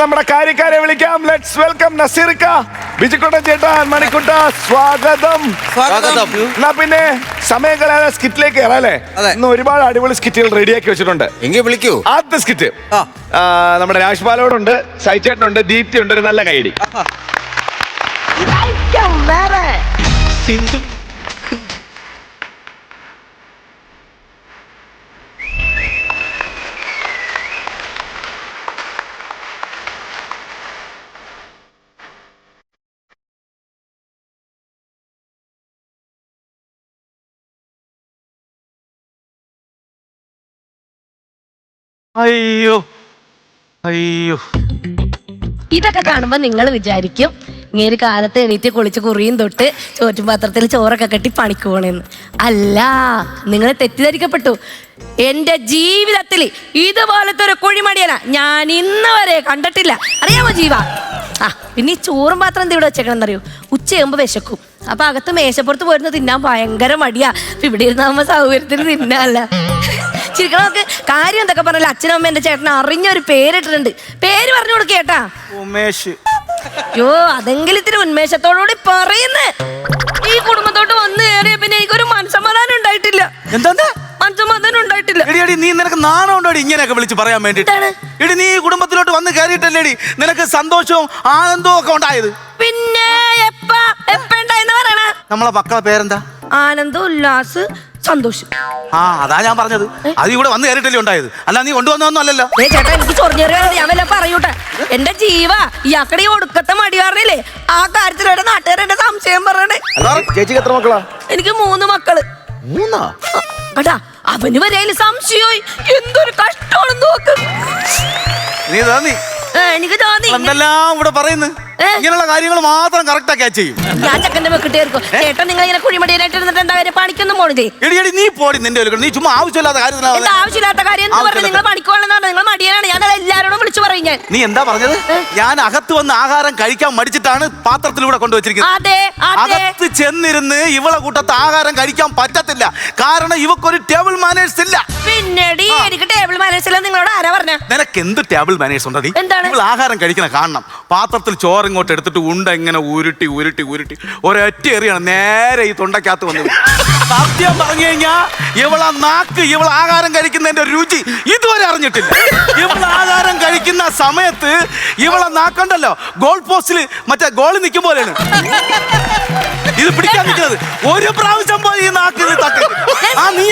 നമ്മുടെ കാര്യക്കാരെ വിളിക്കാം. Let's welcome നസീർക്ക, Bijukuttan ചേട്ടാ, മണിക്കുട്ട, സ്വാഗതം. എന്നാ പിന്നെ സമയം കളയാതെ സ്കിറ്റിലേക്ക് കയറാല്ലേ? ഇന്ന് ഒരുപാട് അടിപൊളി സ്കിറ്റുകൾ റെഡിയാക്കി വെച്ചിട്ടുണ്ട്. എങ്കിൽ വിളിക്കൂ. ആദ്യത്തെ സ്കിറ്റ് നമ്മുടെ രാജ്പാലോടുണ്ട്, സൈചേട്ടനുണ്ട്, ദീപ്തി ഉണ്ട്. ഒരു നല്ല കൈഡി. അയ്യോ അയ്യോ, ഇതൊക്കെ കാണുമ്പോ നിങ്ങൾ വിചാരിക്കും ഇങ്ങനെ കാലത്ത് എണീറ്റ് കുളിച്ച് കുറിയും തൊട്ട് ചോറ്റും പാത്രത്തിൽ ചോറൊക്കെ കെട്ടി പണിക്ക് പോണെന്ന്. അല്ല, നിങ്ങൾ തെറ്റിദ്ധരിക്കപ്പെട്ടു. എന്റെ ജീവിതത്തിൽ ഇതുപോലത്തെ ഒരു കുഴിമടിയന ഞാൻ ഇന്ന് വരെ കണ്ടിട്ടില്ല. അറിയാമോ ജീവ? പിന്നെ ഈ ചോറും പാത്രം എന്ത് ഇവിടെ വെച്ചേക്കണെന്നറിയോ? ഉച്ചയാകുമ്പോ വിശക്കും. അപ്പൊ അകത്ത് മേശപ്പുറത്ത് പോയിരുന്ന് തിന്നാൻ ഭയങ്കര മടിയാ. ഇവിടെ ഇരുന്നാകുമ്പോ സൗകര്യത്തിന് തിന്നാല്ല. ശരിക്കും നമുക്ക് കാര്യം എന്തൊക്കെ പറഞ്ഞാൽ അച്ഛനും അമ്മ എന്റെ ചേട്ടനെ അറിഞ്ഞൊരു പേരിട്ടിട്ടുണ്ട്. പേര് പറഞ്ഞു കൊടുക്കേട്ടാ. ഉമേഷ്. യോ, അതെങ്കിലും ഇത്തിരി ഉന്മേഷത്തോടുകൂടി പറയുന്നേ. ഈ കുടുംബത്തോട്ട് വന്നു കയറിയ പിന്നെ എനിക്കൊരു മനസ്സമാധാനം ഉണ്ടായിട്ടില്ല. എന്താ മനസ്സമാധാനം ഉണ്ടായിട്ടില്ല. എടി നീ നിനക്ക് നാണം ഉണ്ടോടി ഇങ്ങനെയൊക്കെ വിളിച്ച് പറയാൻ വേണ്ടിട്ട്? എടി നീ ഈ കുടുംബത്തിലോട്ട് വന്ന് കയറിയിട്ടല്ലേടി നിനക്ക് സന്തോഷവും ആനന്ദവും ഒക്കെ ഉണ്ടായത്? പിന്നെ എപ്പ ഉണ്ടായെന്ന് പറയണ? നമ്മളെ മക്കളെ പേരെന്താ? ആനന്ദ്, ഉല്ലാസ്, സന്തോഷം. അതാ ഞാൻ പറഞ്ഞത്. അത് ഇവിടെ വന്ന് കയറിയിട്ടല്ലേ ഉണ്ടായത്, അല്ല നീ കൊണ്ടുവന്നൊന്നും അല്ലല്ലോ. ചേട്ടാ, എനിക്ക് ചൊറിഞ്ഞേറി ഞാൻ വല്ല പറയൂട്ടെ. എന്റെ ജീവ ഇയാക്കടെ ഒടുക്കത്തെ മടി കാരണല്ലേ ആ കാര്യത്തിലൂടെ നാട്ടുകാരെ സംശയം പറയണേ. ചേച്ചിക്ക് എത്ര മക്കളാ? എനിക്ക് 3 മക്കള്. 3? അടാ, അവന് വരെ സംശയമായി. എന്തൊരു കഷ്ടമാണെന്ന് നോക്ക്. നീ തോന്നി എനിക്ക് തോന്നി എന്തെല്ലാം ഇവിടെ പറയുന്നു. ഇങ്ങനെയുള്ള കാര്യങ്ങൾ മാത്രം കറക്റ്റ് ആക്കി ചെയ്യും. ഞാൻ ചക്കന്റെ വെക്കിട്ടായിരിക്കും. ചേട്ടൻ നിങ്ങൾ ഇങ്ങനെ കുഴിമടിയായിട്ട് ഇരുന്നിട്ട് എന്താ കാര്യം? പണിക്കൊന്നും പോണില്ലേ? എടി നീ പോടി നിന്റെ നീ ചുമ്മാ ആവശ്യമില്ലാത്ത കാര്യം. ആവശ്യമില്ലാത്ത കാര്യം എന്ന് പറഞ്ഞാൽ നിങ്ങൾ പണിക്കോളെന്ന് പറഞ്ഞാൽ നിങ്ങൾ മടിയാണ്. ഞാൻ എല്ലാവരോടും വിളിച്ചു പറയും. ഞാൻ നീ എന്താ പറഞ്ഞത്? ഞാൻ അകത്ത് വന്ന് ആഹാരം കഴിക്കാൻ മടിച്ചിട്ടാണ് പാത്രത്തിലൂടെ കൊണ്ടുവച്ചിരിക്കുന്നത്. അകത്ത് ചെന്നിരുന്ന് ഇവളെ കൂട്ടത്ത് ആഹാരം കഴിക്കാൻ പറ്റത്തില്ല. കാരണം ഇവക്കൊരു ടേബിൾ മാനേഴ്സ് ഇല്ല. പിന്നീട് എനിക്ക് ടേബിൾ മാനേഴ്സ് ഇല്ല നിങ്ങളോട് ആരാ പറഞ്ഞ? നിനക്ക് എന്ത് ടേബിൾ മാനേഴ്സ് ഉണ്ടോ? ഇവൾ ആഹാരം കഴിക്കണ കാണണം. പാത്രത്തിൽ ചോറ് ഇങ്ങോട്ട് എടുത്തിട്ട് ഉണ്ട ഇങ്ങനെ ഉരുട്ടി ഉരുട്ടി ഉരുട്ടി ഒരൊറ്റ എറിയാണ് നേരെ ഈ തൊണ്ടക്കകത്ത് വന്നു. സത്യം പറഞ്ഞു കഴിഞ്ഞാ ഇവളെ നാക്ക് ഇവൾ ആഹാരം കഴിക്കുന്നതിന്റെ രുചി ഇതുവരെ അറിഞ്ഞിട്ടില്ല. ഇവൾ ആഹാരം കഴിക്കുന്ന സമയത്ത് ഇവളെ നാക്കണ്ടല്ലോ ഗോൾ പോസ്റ്റില് മറ്റേ ഗോളി നിൽക്കും പോലെയാണ് ഇത് പിടിക്കാൻ നിൽക്കുന്നത്. ഒരു പ്രാവശ്യം പോയി ഈ നാക്ക് തട്ടി. നീ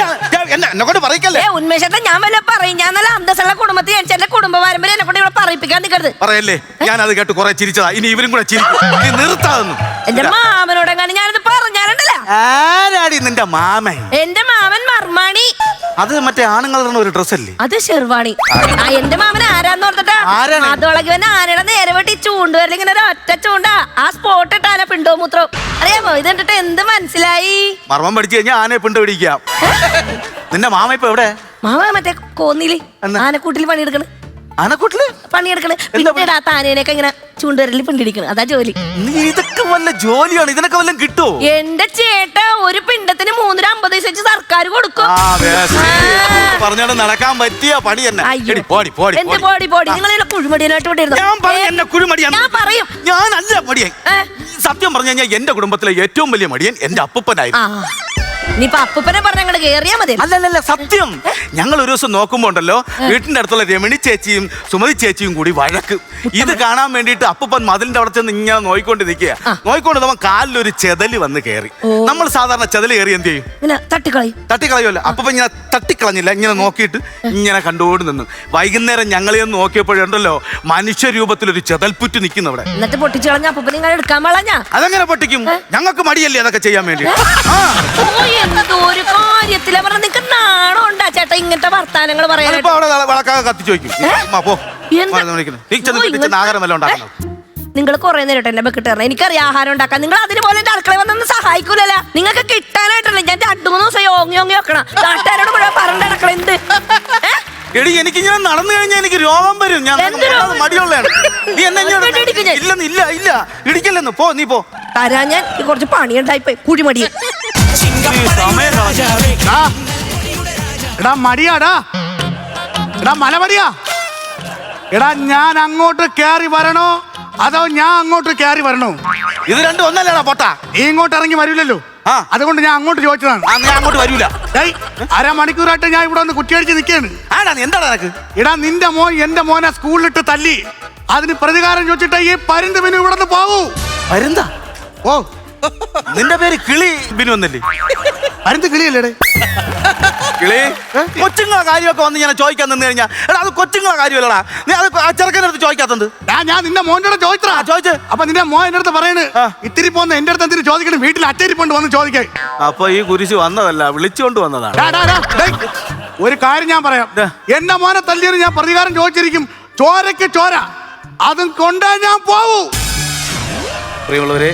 എന്നെ കൊണ്ട് പറയിക്കല്ലേ? ഉന്മേഷത്തെ ഞാൻ വല്ല പറയും. ഞാൻ നല്ല അന്തസ്സുള്ള കുടുംബത്തിൽ എന്റെ കുടുംബ പാരമ്പര്യം എന്നെ കൊണ്ട് ഇവിടെ പറയിപ്പിക്കാൻ നിൽക്കരുത്. പറയല്ലേ? ഞാൻ അത് കേട്ട് കുറെ ചിരിച്ചതാ. ഇനി ഇവരും കൂടെ ചിരിക്കും. നീ നിർത്താതെന്നു. എന്റെ മാമനോടെങ്ങാനും ഞാനത് പറഞ്ഞാലുണ്ടല്ലോ. ആരാടി നിന്റെ മാമൻ? എന്റെ മാമൻ മർമാണി. അത് മറ്റേ ആണുങ്ങളുടെ ഒരു ഡ്രസ് അല്ലേ? അത് ഷെർവാണി. എന്റെ മാമൻ ആരാന്ന് ഓർത്തിട്ടാ? അതോളകി വന്ന ആനയുടെ നേരെ വെട്ടി ചൂണ്ടുവരൽ ഇങ്ങനെ ഒരു ഒറ്റ ചൂണ്ടാ. ആ സ്പോട്ട് ഇട്ടാന പിണ്ടോ മൂത്രോ. അറിയാമോ? ഇത് കണ്ടിട്ട് എന്ത് മനസ്സിലായി? മർമ്മം പഠിച്ചു കഴിഞ്ഞാൽ ആനയെ പിണ്ടോ പിടിക്കാം. നിന്റെ മാമ ഇപ്പൊ എവിടെ? മാമ മറ്റേ കോന്നില് ആനക്കൂട്ടിൽ പണിയെടുക്കണ്. ആനക്കൂട്ടില് പണിയെടുക്കണ്. പിന്നെ ആ ആനേനെയൊക്കെ ഇങ്ങനെ ചൂണ്ടുവരലിൽ പിണ്ടിടിക്കണ്. അതാ ജോലി. ഇതൊക്കെ വല്ല ജോലിയാണ്. ഇതിനൊക്കെ വല്ലതും കിട്ടുമോ? എന്റെ ചേട്ട ഒരു പിണ്ടത്തിന് 350 പൈസ വെച്ച് സർക്കാർ കൊടുക്കും. പറഞ്ഞോണ്ട് നടക്കാൻ പറ്റിയ പണി തന്നെ. എന്ത് പോടി പോടി? നിങ്ങൾ കുഴിമടിയനായിട്ട് ഞാൻ പറയും. ഞാനല്ല മടിയൻ. സത്യം പറഞ്ഞു കഴിഞ്ഞാൽ എന്റെ കുടുംബത്തിലെ ഏറ്റവും വലിയ മടിയൻ എന്റെ അപ്പൂപ്പനായിരുന്നു. നീപ്പൊ അപ്പൂപ്പനെ പറഞ്ഞ ഞങ്ങള് കേറിയാ മതി. അല്ലല്ല, സത്യം. ഞങ്ങൾ ഒരു ദിവസം നോക്കുമ്പോ ഉണ്ടല്ലോ വീട്ടിന്റെ അടുത്തുള്ള രമണി ചേച്ചിയും സുമതി ചേച്ചിയും കൂടി വഴക്ക്. ഇത് കാണാൻ വേണ്ടിയിട്ട് അപ്പൂപ്പൻ മതിലിന്റെ അവിടെ ചെന്ന് ഇങ്ങനെ നോയിക്കൊണ്ട് നിൽക്കുക. നോയിക്കൊണ്ട് നമ്മൾ കാലിലൊരു ചെതല് വന്ന് കയറി. നമ്മൾ സാധാരണ ചെതല് കയറി എന്ത് ചെയ്യും? തട്ടിക്കളയുമല്ലോ. അപ്പൂപ്പൻ ഇങ്ങനെ തട്ടിക്കളഞ്ഞില്ല. ഇങ്ങനെ നോക്കിയിട്ട് ഇങ്ങനെ കണ്ടുകൊണ്ട് നിന്നു. വൈകുന്നേരം ഞങ്ങളെ ഒന്ന് നോക്കിയപ്പോഴുണ്ടല്ലോ മനുഷ്യരൂപത്തിലൊരു ചെതൽപ്പുറ്റ് നിൽക്കുന്നു അവിടെ. എന്നിട്ട് പൊട്ടിച്ചു കളഞ്ഞ അപ്പൂപ്പൻ നിങ്ങൾ എടുക്കാൻ വളഞ്ഞ. അതെങ്ങനെ പൊട്ടിക്കും? ഞങ്ങൾക്ക് മടിയല്ലേ അതൊക്കെ ചെയ്യാൻ വേണ്ടി. ഒരു കാര്യത്തില പറഞ്ഞ നിനക്ക് നാണം ഉണ്ടാ ചേട്ടാ ഇങ്ങനത്തെ വർത്താനങ്ങൾ പറയാൻ? കത്തിച്ചു വയ്ക്കും. നിങ്ങൾ കുറെ നേരിട്ട് എന്നെ കിട്ടാറ്. എനിക്കറിയാം ആഹാരം ഉണ്ടാക്കാൻ. നിങ്ങൾ അതിന് പോലെ എന്റെ അടുക്കള വന്നൊന്ന് സഹായിക്കൂലല്ല. നിങ്ങൾക്ക് കിട്ടാനായിട്ടല്ല. ഞാൻ 2-3 ദിവസം യോങ്ങി വെക്കണം. നാട്ടുകാരോട് മുഴുവൻ പറഞ്ഞ അടുക്കള എന്ത്? എടി എനിക്കിങ്ങനെ നടന്നു കഴിഞ്ഞാൽ എനിക്ക് രോഗം വരും. ഞാൻ മടിയുള്ളതാണ്. നീ എന്നെ ഇല്ല ഇല്ല ഇടിക്കല്ലെന്ന്. പോ നീ പോ. തരാ ഞാൻ കുറച്ച് പണിയുണ്ടായിപ്പോയി. കുഴിമടി. എടാ മടിയാടാ. എടാ മലമടിയാ. എടാ ഞാൻ അങ്ങോട്ട് കയറി വരണോ അതോ ഞാൻ അങ്ങോട്ട് കയറി വരണോ? ഇത് രണ്ടും ഒന്നല്ലേടാ പൊട്ടാ. നീ ഇങ്ങോട്ട് ഇറങ്ങി വരില്ലല്ലോ, അതുകൊണ്ട് ഞാൻ അങ്ങോട്ട് ചോദിച്ചതാണ്. ഞാൻ അങ്ങോട്ട് വരൂല. അരമണിക്കൂറായിട്ട് ഞാൻ ഇവിടെ വന്ന് കുറ്റിയടിച്ച് നിൽക്കുകയാണ്. ആടാ നീ എന്താ നിനക്ക്? എടാ നിന്റെ മോൻ എന്റെ മോനെ സ്കൂളിലിട്ട് തല്ലി, അതിന് പ്രതികാരം ചോദിച്ചിട്ട് ഈ പരുന്ത് ബിനു ഇവിടെ നിന്ന് പോകൂ. പരുന്താ? ഓ, നിന്റെ പേര് കിളി ബിനു എന്നല്ലേ? പരുന്ത് കിളിയല്ലേ? കിളി കൊച്ചുങ്ങളെ കാര്യമൊക്കെ വന്ന് ഞാൻ ചോദിക്കാൻ നിന്ന് കഴിഞ്ഞാ എടാ അത് കൊച്ചുങ്ങളെ കാര്യമല്ലടാ. നീ അത് ആ ചെറുക്കനടുത്ത് ചോദിക്കാത്തത്? ഞാൻ നിന്റെ മോൻ്റെ ചോദിച്ചാ ചോദിച്ചു. അപ്പൊ നിന്റെ മോൻ എന്റെ അടുത്ത് പറയണ് ഇത്തിരി പോന്ന് എന്റെ അടുത്ത് എന്തിനു ചോദിക്കണം, വീട്ടിൽ അറ്റരിപ്പുണ്ട് വന്ന് ചോദിക്കേ. അപ്പൊ ഈ കുരിശ് വന്നതല്ല, വിളിച്ചുകൊണ്ട് വന്നതാണ്. ഒരു കാര്യം ഞാൻ പറയാം, എന്റെ മോനെ തല്ലിയത് ഞാൻ പ്രതികാരം ചോദിച്ചിരിക്കും. ചോരയ്ക്ക് ചോര, അതും കൊണ്ടേ ഞാൻ പോവൂ. പ്രിയമുള്ളവരെ,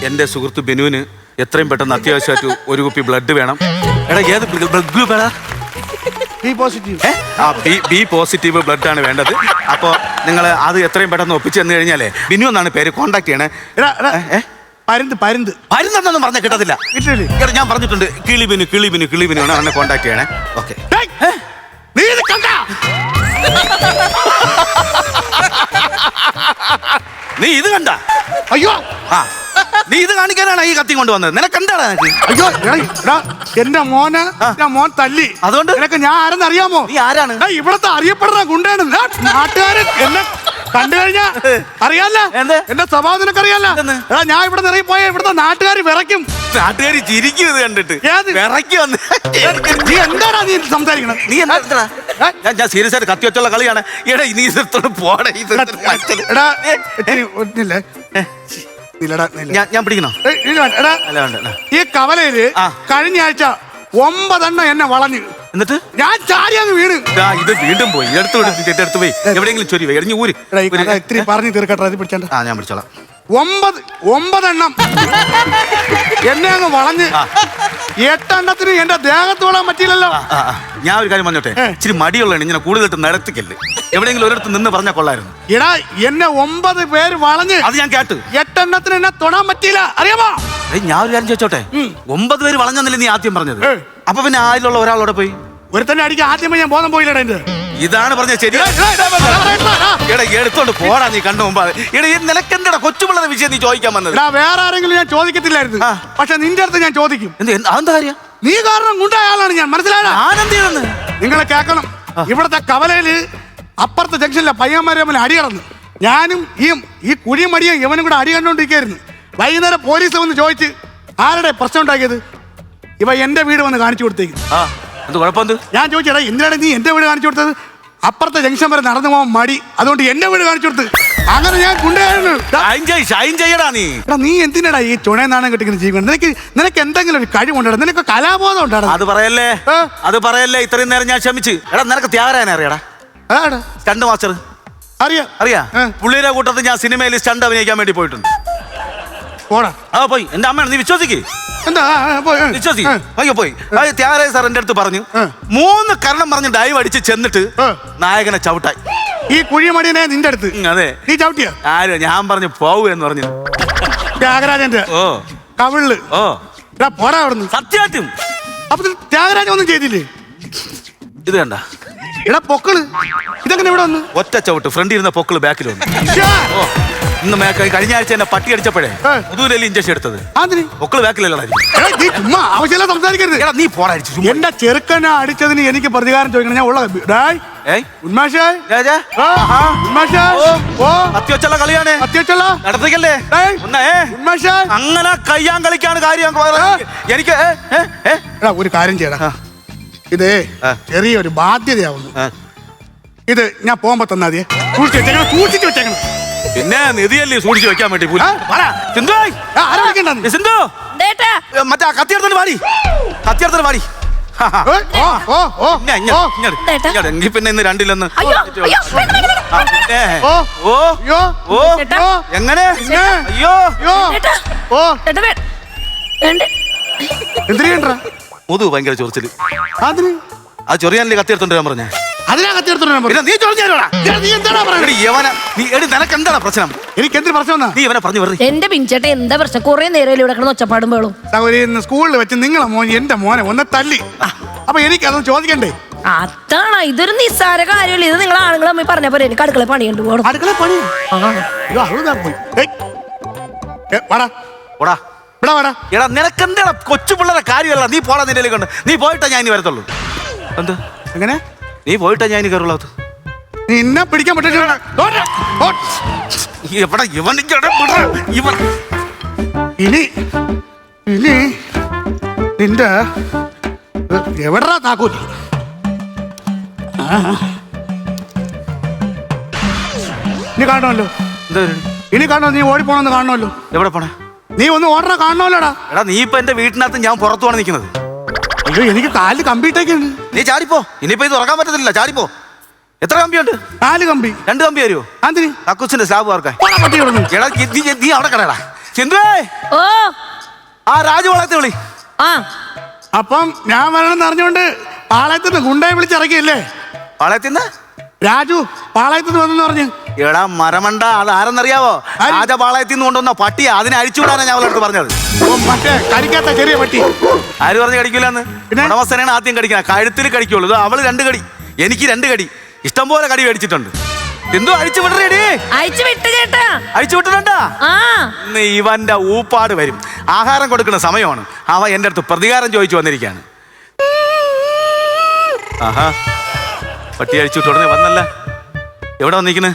എന്റെ സുഹൃത്ത് ബിനുവിന് എത്രയും പെട്ടെന്ന് അത്യാവശ്യമായിട്ട് ഒരു കുപ്പി ബ്ലഡ് വേണം. എടാ ഏത് ബ്ലഡ് ഗ്രൂപ്പ് ഏടാ? B positive. B positive blood ആണ് വേണ്ടത്. അപ്പോൾ നിങ്ങൾ അത് എത്രയും പെട്ടെന്ന് ഒപ്പിച്ചു തന്നു കഴിഞ്ഞാലേ ബിനു എന്നാണ് പേര്, കോൺടാക്ട് ചെയ്യണേ. പരുന്ത് പരുന്ത് പരുന്തെന്നൊന്നും പറഞ്ഞാൽ കിട്ടത്തില്ല. ഞാൻ പറഞ്ഞിട്ടുണ്ട് കിളി ബിനു കിളി ബിനു കിളി ബിനു ആണ് കോൺടാക്ട് ചെയ്യണേ. ഓക്കെ. നീ ഇത് കണ്ട? അയ്യോ, നീ ഇത് കാണിക്കാനാണ് ഈ കത്തി കൊണ്ടുവന്നത്. നിനക്ക് എന്താണ്? അയ്യോ എന്റെ മോന് മോൻ തല്ലി, അതുകൊണ്ട് നിനക്ക് ഞാൻ ആരെന്ന് അറിയാമോ? നീ ആരാണ്? ഇവിടത്തെ അറിയപ്പെടുന്ന ഗുണ്ടയാണ്. നാട്ടുകാര് എന്നെ കണ്ടു കഴിഞ്ഞാ അറിയാല്ല, എന്റെ സ്വഭാവം നിനക്കറിയാല്ല. ഞാൻ ഇവിടെ നിറയെ പോയ ഇവിടുത്തെ നാട്ടുകാർ വിറയ്ക്കും. നാട്ടുകാർ ചിരിക്കും ഇത് കണ്ടിട്ട്. നീ എന്താടാ നീ സംസാരിക്കണം? നീ എന്താ? ഞാൻ സീരിയസ് ആയിട്ട് കത്തി വെച്ചുള്ള കളിയാണ്. എടാ നീ ഇതൊന്ന് പോടെ. ഞാൻ പിടിക്കണോ? ഈ കവലയില് കഴിഞ്ഞ ആഴ്ച 9 എണ്ണം എന്നെ വളഞ്ഞു, എന്നിട്ട് ഞാൻ ചാടി അങ്ങ് വീണ്. ഇത് വീണ്ടും പോയി എടുത്തു പോയി എവിടെയെങ്കിലും ചൊരി എറിഞ്ഞു ഊര്. ഇത്തിരി പറഞ്ഞു തീർക്കട്ടെ, അത് പിടിച്ചോണ്ട്. ഞാൻ പിടിച്ചോളാം. 9 എണ്ണം എന്നെ അങ്ങ് വളഞ്ഞ് 8 എണ്ണത്തിന് എന്റെ ദേഹത്ത് വിടാൻ പറ്റിയില്ലല്ലോ. ഞാൻ ഒരു കാര്യം പറഞ്ഞോട്ടെ, ഇച്ചിരി മടിയുള്ളതാണ് ഇങ്ങനെ കൂടുതലായിട്ട് നിരത്തിക്കല്ലേ. എവിടെയെങ്കിലും ഒരിടത്ത് നിന്ന് പറഞ്ഞാൽ കൊള്ളായിരുന്നു. എടാ എന്നെ 9 പേര് വളഞ്ഞ്, അത് ഞാൻ കേട്ട്. 8 എണ്ണത്തിന് എന്നെ തൊടാൻ പറ്റിയില്ല, അറിയാമോ? ഞാൻ ഒരു കാര്യം ചോദിച്ചോട്ടെ, 9 പേര് വളഞ്ഞെന്നല്ലേ നീ ആദ്യം പറഞ്ഞത്? അപ്പൊ പിന്നെ ആയിലുള്ള ഒരാളോടെ പോയി ഒരുത്തന്നെ അടിക്കാൻ ആദ്യമേ ഞാൻ ബോധം പോയില്ലടാ. എന്റെ ഇതാണ് പറഞ്ഞത് ശരി. എടുത്തോണ്ട് പോടാ നീ കണ്ടു മുമ്പാ. നിനക്കെന്താ കൊച്ചുപിള്ളയുടെ വിഷയം നീ ചോദിക്കാൻ വന്നത്? വേറെ ആരെങ്കിലും ഞാൻ ചോദിക്കത്തില്ലായിരുന്നു, പക്ഷെ നിന്റെ അടുത്ത് ഞാൻ ചോദിക്കും. അതെന്താ കാര്യം? നീ കാരണം ഉണ്ടായ ആളാണ് ഞാൻ, മനസ്സിലായോ? നിങ്ങളെ കേൾക്കണം. ഇവിടത്തെ കവലയില് അപ്പുറത്തെ ജംഗ്ഷനിലെ പയ്യന്മാരെ തമ്മിൽ അടി നടന്നു. ഞാനും ഈ കുഴിയും മടിയും ഇവനും കൂടെ അടി കണ്ടോണ്ടിരിക്കായിരുന്നു. വൈകുന്നേരം പോലീസ് വന്ന് ചോദിച്ച് ആരുടെ പ്രശ്നം ഉണ്ടാക്കിയത്? ഇവ എന്റെ വീട് വന്ന് കാണിച്ചു കൊടുത്തേക്ക്. ഞാൻ ചോദിച്ചേടാ എന്തിനാണ് നീ എന്റെ വീട് കാണിച്ചു കൊടുത്തത്? അപ്പുറത്തെ ജംഗ്ഷൻ വരെ നടന്നു പോകാൻ മടി, അതുകൊണ്ട് എന്റെ വീട് കാണിച്ചു കൊടുത്ത്. അങ്ങനെ ഞാൻ കൊണ്ടുപോയിരുന്നു. നീ എന്തിനാടാ ഈ ചുണയെന്നാണ് കെട്ടിങ്ങനെ ജീവിക്കണം? നിനക്ക് എന്തെങ്കിലും ഒരു കഴിവുണ്ടാ? നിനക്ക് കലാബോധം ഉണ്ടാടാ? അത് പറയല്ലേ. ഇത്രയും നേരം ഞാൻ ക്ഷമിച്ച്. എടാ നിനക്ക് ത്യാഗരായനെ അറിയാടാ? സ്റ്റണ്ട് മാസ്റ്റർ അറിയാ? പുള്ളിയുടെ കൂട്ടത്തിൽ ഞാൻ സിനിമയിൽ സ്റ്റണ്ട് അഭിനയിക്കാൻ വേണ്ടി പോയിട്ടുണ്ട്. പോയി. എന്റെ അമ്മയാണ്, നീ വിശ്വസിക്ക്. പോയി. ത്യാഗരായ സാർ എന്റെ അടുത്ത് പറഞ്ഞു 3 കരണം പറഞ്ഞ് ഡൈവ് അടിച്ച് ചെന്നിട്ട് നായകനെ ചവിട്ടായി. ഈ കുഴിമടിയനെ നിന്റെ അടുത്ത്? അതെ. നീ ചവിട്ടിയ? ആര്? ഞാൻ പറഞ്ഞു പോവൂ എന്ന് പറഞ്ഞു. ത്യാഗരാജന്റെ കവിളില്. പോടാ അവിടുന്ന്. സത്യമായിട്ടും. അപ്പൊ ത്യാഗരാജൻ ഒന്നും ചെയ്തില്ലേ? ഇത് കണ്ട എടാ പൊക്കള് ഇതെങ്ങനെ ഇവിടെ വന്നു? ഒറ്റ ചവിട്ട്. ഫ്രണ്ടിൽ ഇരുന്ന പൊക്കള് ബാക്കിൽ വന്നു. ഇന്ന് കഴിഞ്ഞ ആഴ്ച എന്നെ പട്ടി അടിച്ചപ്പോഴേ മുതുകിലല്ലേ ഇഞ്ചക്ഷൻ എടുത്തത്. പൊക്കള് ബാക്കിലല്ല. ആവശ്യമില്ല സംസാരിക്കരുത്. നീ പോടാ. എന്റെ ചെറുക്കനെ അടിച്ചതിന് എനിക്ക് പ്രതികാരം ചോദിക്കണം. ഞാൻ ഉള്ളത് അത്യുവച്ചുള്ള കളിയാണ്. നടത്തിക്കല്ലേ അങ്ങനെ കയ്യാൻ കളിക്കാണ് കാര്യം. എനിക്ക് ഒരു കാര്യം ചെയ്യടാ, ഇത് ചെറിയൊരു ബാധ്യതയാവുന്നു. ഇത് ഞാൻ പോകുമ്പോ തന്നാ മതിയെ. സൂക്ഷിച്ചു വെച്ചേക്കണം. പിന്നെ നിധിയല്ലേ സൂക്ഷിച്ചു വെക്കാൻ വേണ്ടി. മറ്റേ കത്തിയെടുത്തോണ്ട് പാടി. എങ്കിൽ പിന്നെ ഇന്ന് രണ്ടില്ലെന്ന്. എങ്ങനെ? എന്തിനാ മുതു ഭയങ്കര ചൊറിച്ചില്. അത് ചൊറിയാനല്ലേ കത്തിയെടുത്തോണ്ട് ഞാൻ പറഞ്ഞേ. നിനക്കെന്താണ് പ്രശ്നം? എനിക്ക് എന്തൊരു പ്രശ്നം? നീ ഇവനെ പറഞ്ഞു വെറുതെ. എന്റെ പിഞ്ചേട്ട എന്താ പ്രശ്നം? കുറെ നേരം ഇവിടെ കിടന്ന് ഒച്ചപ്പാടും വേളും. സ്കൂളിൽ വെച്ച് നിങ്ങളെ മോൻ എന്റെ മോനെ ഒന്ന് തല്ലി. അപ്പൊ എനിക്കതൊന്നും ചോദിക്കണ്ടേ? അതാണ് ഇതൊരു നിസ്സാര കാര്യമല്ല. ഇത് നിങ്ങൾ ആണുങ്ങൾ തമ്മിൽ പറഞ്ഞ പോലെ എനിക്ക് അടുക്കള പണിയുണ്ട് പോകണം. അടുക്കള പണി അയ്യോ, അത് ഞാൻ പോയി. ഏയ്, വാടാ ഓടാ ഇവിടെ വാടാ. എടാ നിനക്കെന്താ കൊച്ചു പിള്ളേരെ കാര്യമല്ല. നീ പോടാ നിന്റെ കൊണ്ട്. നീ പോയിട്ടാ ഞാൻ ഇനി വരത്തുള്ളൂ. എന്ത് എങ്ങനെ നീ പോയിട്ടാ ഞാൻ ഇനി കയറുള്ളൂ. അത് നിന്നെ പിടിക്കാൻ പറ്റില്ല. എവിടെ ഇവൻ ഇനി നിന്റെ എവിടാ താക്കൂത്തി? ഇനി കാണണമല്ലോ. ഇനി കാണണോ? നീ ഓടിപ്പോണെന്ന് കാണണമല്ലോ. എവിടെ പോണേ? നീ ഒന്ന് ഓടണ കാണണമല്ലോടാ. എടാ നീ ഇപ്പൊ എന്റെ വീട്ടിനകത്ത് ഞാൻ പുറത്തുമാണ് നിൽക്കുന്നത്. അയ്യോ, എനിക്ക് കാലിൽ കമ്പിയിട്ടേക്കാണ്. നീ ചാടിപ്പോ. ഇനിയിപ്പോ ഇത് ഉറക്കാൻ പറ്റത്തില്ല. ചാടിപ്പോ. എത്ര കമ്പിയുണ്ട്? 4 കമ്പി. 2 കമ്പി വരുമോ? ആന്തിനി കക്കൂസിന്റെ സ്ലാബ് വാർക്കാൻ. എടാ നീ അവിടെ കടയടാ. സിന്ധുവേ, ഓ ആ രാജു വളയത്തെ വിളി. ആ അപ്പം ഞാൻ വരണമെന്ന് അറിഞ്ഞുകൊണ്ട് പാളയത്തുനിന്ന് ഗുണ്ടയെ വിളിച്ചിറക്കിയല്ലേ? വളയത്തിന്ന് രാജു പാളയത്തുനിന്ന് വന്നെന്ന് പറഞ്ഞു. എടാ മരമണ്ട, അത് ആരെന്നറിയാവോ? രാജപാളയത്തിന്ന് കൊണ്ടുവന്ന പട്ടിയാ. അതിനെ അഴിച്ചുവിടാനാ ഞാൻ അവളടുത്ത് പറഞ്ഞത്. മറ്റേ കടിക്കാത്ത ചെറിയ പട്ടി. ആര് പറഞ്ഞു കടിക്കൂലെന്ന്? ഉടമസ്ഥനാണ് ആദ്യം കടിക്കണ. കഴുത്തിൽ കടിക്കുള്ളൂ. ഇത് അവള് 2 കടി, എനിക്ക് 2 കടി. ഇഷ്ടം പോലെ കടി മേടിച്ചിട്ടുണ്ട്. എന്തോ അഴിച്ചു വിടറേടി. അയച്ചു വിട്ട് ചേട്ടാ. അഴിച്ചു വിട്ടിട്ടുണ്ടാ? ഇന്ന് ഇവന്റെ ഊപ്പാട് വരും. ആഹാരം കൊടുക്കുന്ന സമയമാണ്. അവ എന്റെ അടുത്ത് പ്രതികാരം ചോദിച്ചു വന്നിരിക്കുകയാണ്. ആഹാ, പട്ടി അഴിച്ചു വിട്ട് ഉടനെ വന്നല്ല. എവിടെ വന്നിരിക്കണ്?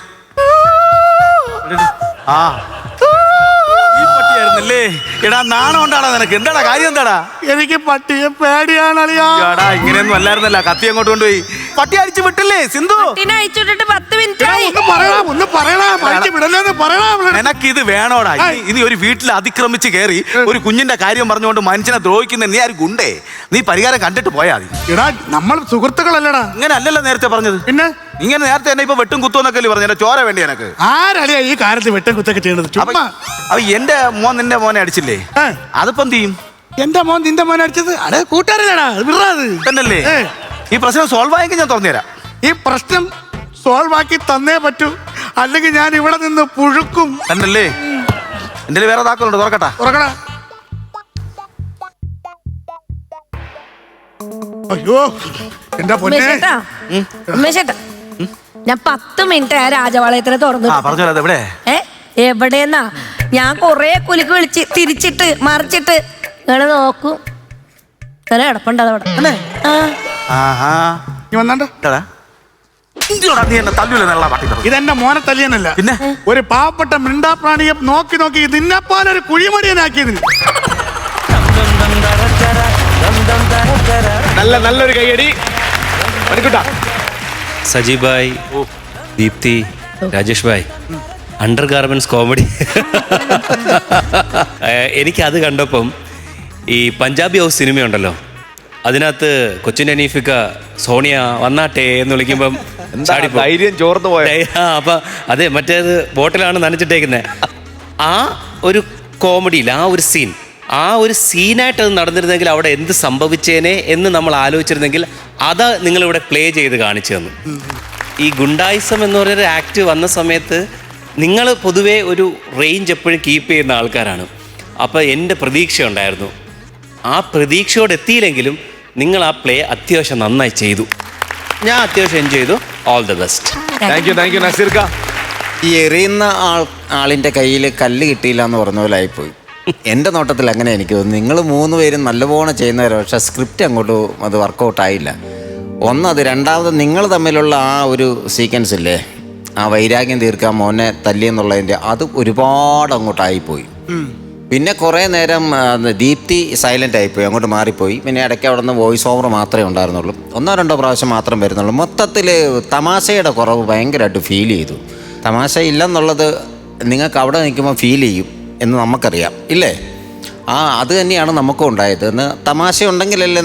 ആ, ഈ പട്ടിയായിരുന്നല്ലേ? എടാ നാണം ഉണ്ടാടാ നിനക്ക്. എന്താടാ കാര്യം? എന്താടാ? എനിക്ക് പട്ടിയെ പേടിയാണളിയാ. ഇങ്ങനെയൊന്നും അല്ലായിരുന്നല്ല. കത്തി അങ്ങോട്ട് കൊണ്ടുപോയി. പട്ടി അഴിച്ചു വിട്ടില്ലേ സിന്ധു? അയച്ചുവിട്ടിട്ട് 10 മിനിറ്റ് നിനക്ക് ഇത് വേണോടാ? ഇനി ഒരു വീട്ടിൽ അതിക്രമിച്ച് കയറി ഒരു കുഞ്ഞിന്റെ കാര്യം പറഞ്ഞുകൊണ്ട് മനുഷ്യനെ ദ്രോഹിക്കുന്ന നീ ആര് ഗുണ്ടേ? നീ പരിഹാരം കണ്ടിട്ട് പോയാ മതി. എടാ നമ്മൾ സുഹൃത്തുക്കളല്ലടാ. ഇങ്ങനെ അല്ലല്ലോ നേരത്തെ പറഞ്ഞത്. പിന്നെ ഇങ്ങനെ നേരത്തെ എന്നെ ഇപ്പൊ വെട്ടും കുത്തുന്നൊക്കെ പറഞ്ഞു. എന്റെ ചോര വേണ്ടി എനക്ക്. ആരളിയാ ഈ കാര്യത്തിൽ വെട്ടും കുത്തൊക്കെ ചെയ്യണത്? ചുമ്മാ. അപ്പൊ എന്റെ മോൻ നിന്റെ മോനെ അടിച്ചില്ലേ? അതിപ്പോ എന്ത് ചെയ്യും? എന്റെ മോൻ നിന്റെ മോനെ അടിച്ചത് അടേ കൂട്ടുകാരല്ലേടാ. വിടാത് തന്നല്ലേ? ഈ പ്രശ്നം സോൾവ് ആയെങ്കിൽ ഞാൻ തുറന്നുതരാം. ഈ പ്രശ്നം സോൾവ് ആക്കി തന്നേ പറ്റൂ, അല്ലെങ്കിൽ ഞാൻ ഇവിടെ നിന്ന് പുഴുക്കും. തന്നല്ലേ? എന്റെ വേറെ താക്കോലുണ്ട്, തുറക്കട്ടാ. തുറക്കടാ. അയ്യോ എന്റെ പൊന്നേ. ഞാൻ 10 മിനിറ്റ് ആ രാജവാളയത്തിനെ തുറന്നു. എവിടെ എവിടെന്നാ? ഞാൻ കൊറേ കുലുക്ക് വിളിച്ച് തിരിച്ചിട്ട് മറിച്ചിട്ട് ഇങ്ങനെ നോക്കും. ഇങ്ങനെ കിടപ്പുണ്ട് അവിടെ. ഇതെന്റെ മോനെ തല്ലിയെന്നല്ല, പിന്നെ ഒരു പാവപ്പെട്ട മിണ്ടാപ്രാണിയെ നോക്കി നോക്കി നിന്നെപ്പോലൊരു കുഴിമടിയനാക്കിയതിന്. നല്ലൊരു കൈയടി. Sajeev bhai, Deepthi, Rajesh bhai, under garments comedy. എനിക്കത് കണ്ടപ്പം ഈ പഞ്ചാബി ഹൗസ് സിനിമയുണ്ടല്ലോ, അതിനകത്ത് കൊച്ചിൻ അനീഫിക്ക സോണിയ വന്നാട്ടെ എന്ന് വിളിക്കുമ്പം ധൈര്യം ചോർന്നു പോയ. അപ്പൊ അതെ, മറ്റേത് ബോട്ടിലാണ് നനച്ചിട്ടേക്കുന്നത്. ആ ഒരു കോമഡിയിൽ ആ ഒരു സീനായിട്ട് അത് നടന്നിരുന്നെങ്കിൽ അവിടെ എന്ത് സംഭവിച്ചേനെ എന്ന് നമ്മൾ ആലോചിച്ചിരുന്നെങ്കിൽ അത് നിങ്ങളിവിടെ പ്ലേ ചെയ്ത് കാണിച്ചു തന്നു. ഈ ഗുണ്ടായിസം എന്ന് പറയുന്ന ആക്ട് വന്ന സമയത്ത് നിങ്ങൾ പൊതുവേ ഒരു റേഞ്ച് എപ്പോഴും കീപ്പ് ചെയ്യുന്ന ആൾക്കാരാണ്. അപ്പോൾ എൻ്റെ പ്രതീക്ഷ ഉണ്ടായിരുന്നു. ആ പ്രതീക്ഷയോടെ എത്തിയില്ലെങ്കിലും നിങ്ങൾ ആ പ്ലേ അത്യാവശ്യം നന്നായി ചെയ്തു. ഞാൻ അത്യാവശ്യം എൻജോയ് ചെയ്തു. All the best. Thank you നസീർക്ക. ഈ എറിയുന്ന ആളിൻ്റെ കയ്യിൽ കല്ല് കിട്ടിയില്ല എന്ന് പറഞ്ഞ പോലെ ആയിപ്പോയി. എൻ്റെ നോട്ടത്തിൽ അങ്ങനെ എനിക്ക് തോന്നുന്നു. നിങ്ങൾ 3 പേരും നല്ലപോലെ ചെയ്യുന്നവരോ, പക്ഷെ സ്ക്രിപ്റ്റ് അങ്ങോട്ട് അത് വർക്കൗട്ട് ആയില്ല. ഒന്നത്, രണ്ടാമത് നിങ്ങൾ തമ്മിലുള്ള ആ ഒരു സീക്വൻസ് ഇല്ലേ, ആ വൈരാഗ്യം തീർക്കാൻ മോനെ തല്ലിയെന്നുള്ളതിൻ്റെ അത് ഒരുപാട് അങ്ങോട്ടായിപ്പോയി. പിന്നെ കുറേ നേരം ദീപ്തി സൈലൻ്റ് ആയിപ്പോയി, അങ്ങോട്ട് മാറിപ്പോയി. പിന്നെ ഇടയ്ക്ക് അവിടെ നിന്ന് വോയിസ് ഓവർ മാത്രമേ ഉണ്ടായിരുന്നുള്ളൂ. 1-2 പ്രാവശ്യം മാത്രം വരുന്നുള്ളൂ. മൊത്തത്തിൽ തമാശയുടെ കുറവ് ഭയങ്കരമായിട്ട് ഫീൽ ചെയ്തു. തമാശ ഇല്ലെന്നുള്ളത് നിങ്ങൾക്ക് അവിടെ നിൽക്കുമ്പോൾ ഫീൽ ചെയ്യും എന്ന് നമുക്കറിയാം ഇല്ലേ? അത് തന്നെയാണ് നമുക്കും ഉണ്ടായത്. എന്ന് തമാശ ഉണ്ടെങ്കിലല്ലേ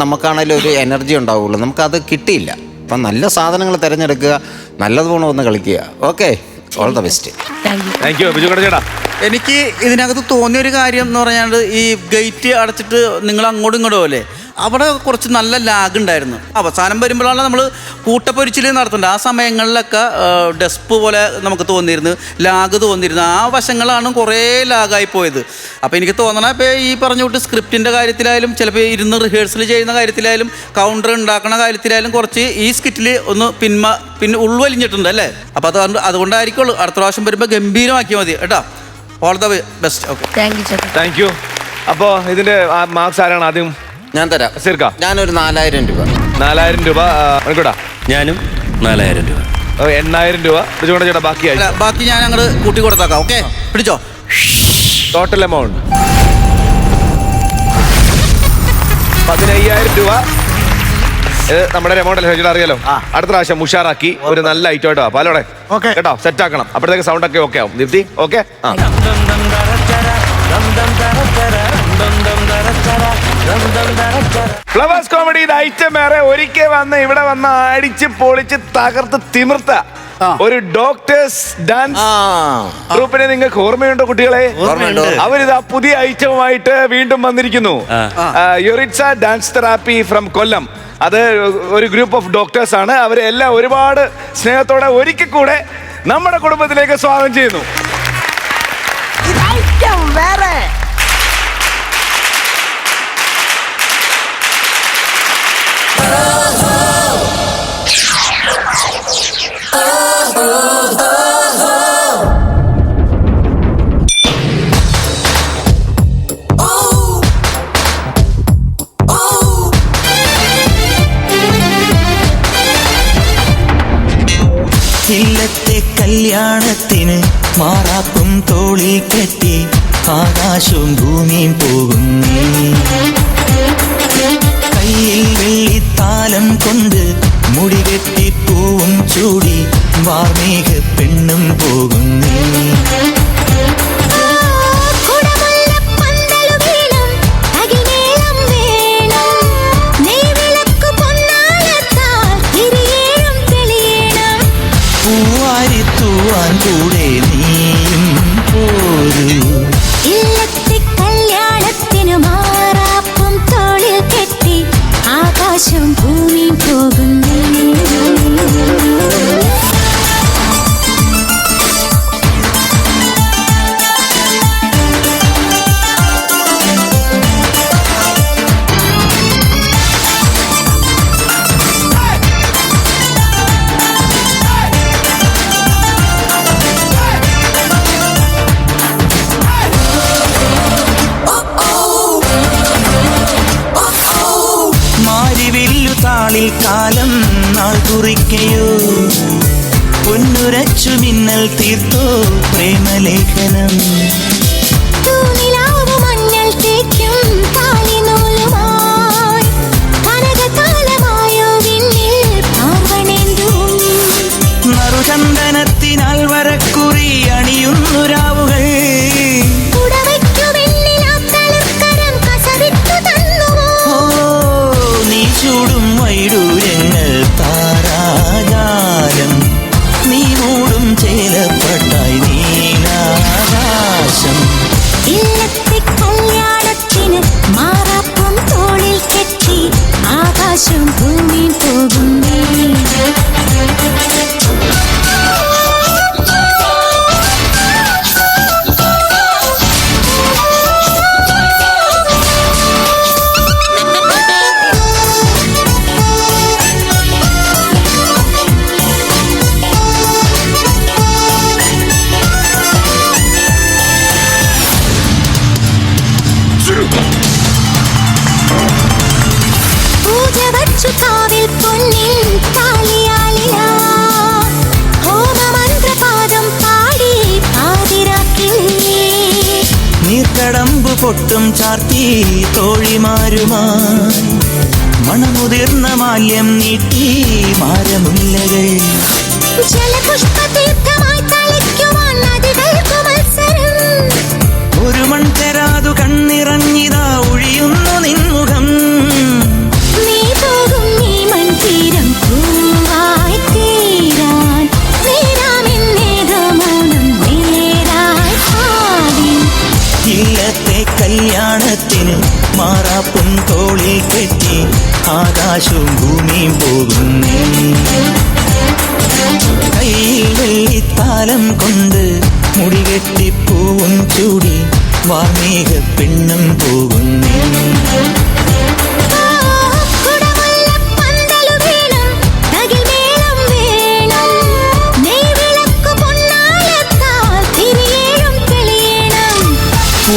നമുക്കാണെങ്കിലും ഒരു എനർജി ഉണ്ടാവുള്ളൂ. നമുക്കത് കിട്ടിയില്ല. അപ്പം നല്ല സാധനങ്ങൾ തിരഞ്ഞെടുക്കുക, നല്ലതുപോലെ ഒന്ന് കളിക്കുക. Okay, all the best. Thank U Bijukuttan ചേട്ടാ. എനിക്ക് ഇതിനകത്ത് തോന്നിയൊരു കാര്യം എന്ന് പറഞ്ഞാൽ, ഈ ഗേറ്റ് അടച്ചിട്ട് നിങ്ങൾ അങ്ങോട്ടും ഇങ്ങോട്ടും പോലെ അവിടെ കുറച്ച് നല്ല ലാഗ് ഉണ്ടായിരുന്നു. അവസാനം വരുമ്പോഴാണ് നമ്മൾ കൂട്ടപ്പൊരിച്ചിൽ നടത്തുന്നത്. ആ സമയങ്ങളിലൊക്കെ ഡെസ്പ് പോലെ നമുക്ക് തോന്നിയിരുന്നു, ലാഗ് തോന്നിയിരുന്നു. ആ വശങ്ങളാണ് കുറേ ലാഗായി പോയത്. അപ്പോൾ എനിക്ക് തോന്നണം ഇപ്പോൾ ഈ പറഞ്ഞ കൂട്ട് സ്ക്രിപ്റ്റിൻ്റെ കാര്യത്തിലായാലും ചിലപ്പോൾ ഇരുന്ന് റിഹേഴ്സൽ ചെയ്യുന്ന കാര്യത്തിലായാലും കൗണ്ടർ ഉണ്ടാക്കുന്ന കാര്യത്തിലായാലും കുറച്ച് ഈ സ്കിറ്റിൽ ഒന്ന് പിന്നെ ഉൾവലിഞ്ഞിട്ടുണ്ട് അല്ലേ. അപ്പോൾ അതുകൊണ്ടായിരിക്കുള്ളൂ. അടുത്ത പ്രാവശ്യം വരുമ്പോൾ ഗംഭീരമാക്കിയാൽ മതി കേട്ടോ. All the best. Okay, thank you. അപ്പോൾ ഇതിന്റെ മാർക്സ് ആരാണ് ആദ്യം? ഞാൻ തരാം. സിർക്ക, ഞാനൊരു 4000 രൂപ. 4000 രൂപ. മണിക്കൂട്ടാ? ഞാനും 4000 രൂപ. 8000 രൂപ. ബിജുകുട്ടൻ ചേട്ടാ ബാക്കി ഞാൻ അങ്ങോട്ട് കൂട്ടി കൊടുത്താക്കാം. ഓക്കെ, പിടിച്ചോ. ടോട്ടൽ എമൗണ്ട് 15000 രൂപ. നമ്മുടെ എമൗണ്ട് അല്ലേ അറിയാലോ. അടുത്ത പ്രാവശ്യം ഉഷാറാക്കി ഒരു നല്ല ഐറ്റം ആയിട്ടോ പാലോടെ കേട്ടോ, സെറ്റ് ആക്കണം. അപ്പോഴത്തേക്ക് സൗണ്ട് ഒക്കെ ഓക്കെ ആവും. Deepthi okay. Flowers comedy item വേറെ ഒരിക്കൽ വന്ന് ഇവിടെ വന്ന് അടിച്ച് പൊളിച്ച് തകർത്ത് തിമിർത്ത ഒരു ഡോക്ടേഴ്സ് ഡാൻസ് ഗ്രൂപ്പിനെ നിങ്ങൾക്ക് ഓർമ്മയുണ്ടോ കുട്ടികളെ? അവരിതാ പുതിയ ഐറ്റവുമായിട്ട് വീണ്ടും വന്നിരിക്കുന്നു. യുറിറ്റ്സ ഡാൻസ് തെറാപ്പി ഫ്രം കൊല്ലം. അത് ഒരു ഗ്രൂപ്പ് ഓഫ് ഡോക്ടേഴ്സ് ആണ്. അവരെല്ലാം ഒരുപാട് സ്നേഹത്തോടെ ഒരിക്കൽ കൂടെ നമ്മുടെ കുടുംബത്തിലേക്ക് സ്വാഗതം ചെയ്യുന്നു. ഇല്ലത്തെ കല്യാണത്തിന് മാറാപ്പും തോളിൽ കെട്ടി ആകാശവും ഭൂമിയും പോകുന്നു. കയ്യിൽ വെള്ളിത്താലം കൊണ്ട് മുടികെട്ടി പൂവും ചൂടി വാർമേഘ പെണ്ണും പോകുന്നു. പൂവാരിത്തൂവാൻ കൂടെ നീയും പോരൂ. ഇല്ലത്തെ കല്യാണത്തിന് മാറാപ്പും തോളിൽ കെട്ടി ആകാശം ഭൂമി പോകുന്നു. താളിൽ കാലം നാൾ കുറിക്കയോ പൊന്നുരച്ചു മിന്നൽ തീർത്തോ പ്രേമലേഖനം. മഞ്ഞൾ തേക്കും താലിനൂലുമായി കനകതാലമായോ വിണ്ണിൽ പാർവണേന്ദും. നറുചന്ദനത്തിനാൽ വരക്കുറി അണിയുന്നു രാവുകൾ. ചൂടും വൈഡൂര്യങ്ങൾ താരാജാലം നീ മൂടും ചേലപ്പട്ടായി നീലാകാശം. ഇല്ലത്തെ കല്യാണത്തിന് മാറാപ്പും തോളിൽ കെട്ടി ആകാശം ഭൂമി പോകുന്നു. നീർക്കടമ്പു പൊട്ടും ചാർത്തി തോഴിമാരുമായി മണമുതിർന്ന മാല്യം നീട്ടി മാരമുല്ലകൾ. ഒരു മൺതെരാതു കണ്ണിറങ്ങിതാ ഒഴിയുന്നു നിൻമുഖം. ഇല്ലത്തെ കല്യാണത്തിന് മാറാപ്പും തോളിൽ കെട്ടി ആകാശവും ഭൂമിയും പോകുന്നേ. കയ്യിൽ വെള്ളിത്താലം കൊണ്ട് മുടികെട്ടിപ്പൂവും ചൂടി വാർമേഘ പെണ്ണും പോകുന്നേ.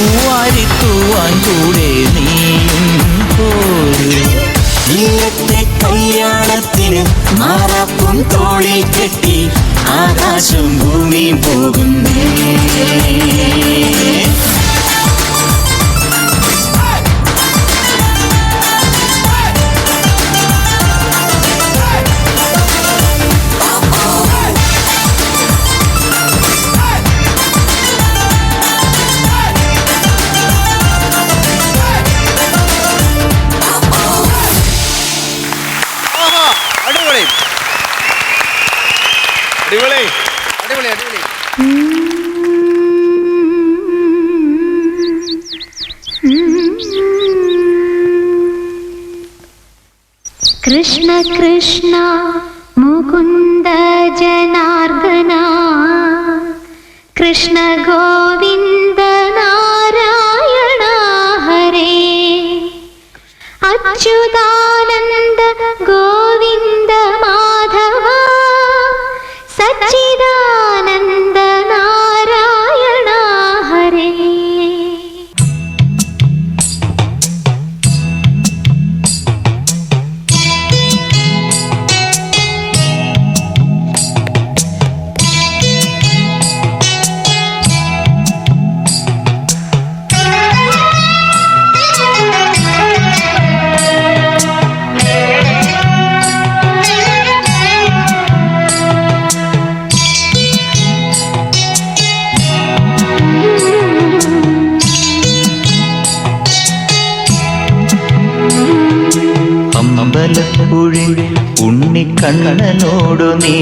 പൂവാരിത്തൂവാൻ കൂടെ നീയും പോരും. ഇന്നത്തെ കല്യാണത്തിന് മാറാപ്പും തോളിൽ കെട്ടി ആകാശം ഭൂമിയും പോകുന്നേ. അടിപൊളി അടിപൊളി. അടിപൊളി അടിപൊളി. കൃഷ്ണ കൃഷ്ണ മുകുന്ദ ജനാർദ്ദന കൃഷ്ണ ഗോവിന്ദ നാരായണ ഹരേ അച്യുതാനന്ദ ഗോവിന്ദ മാധവ സച്ചിദാനന്ദ നാരായണ ഹരേ. അമ്പലപ്പുഴി ഉണ്ണിക്കണ്ണനോടു നീ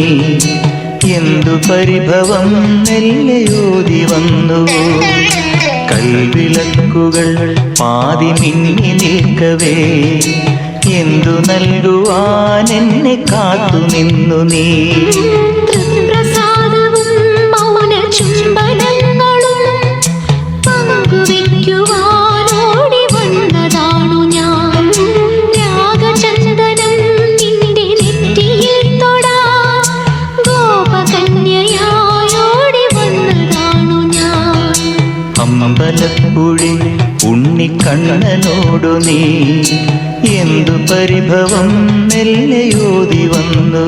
എന്തു പരിഭവം നെല്ലയോതി വന്നു. കൽവിളക്കുകൾ പാതി മിന്നി നിൽക്കവേ എന്തു നൽകുവാൻ എന്നെ കാത്തു നിന്നു നീ. പ്രസാദവും മൗന ചുംബനങ്ങളും പങ്കുവയ്ക്കുവാനോടി വന്നതാണു ഞാൻ. രാഗചന്ദനം നിന്റെ നെറ്റിയിൽ തൊടാൻ ഗോപകന്യയായോടി വന്നതാണു ഞാൻ. അമ്പലപ്പുഴി ഉണ്ണിക്കണ്ണനോടു നീ എന്തു പരിഭവം മെല്ലയോതി വന്നു.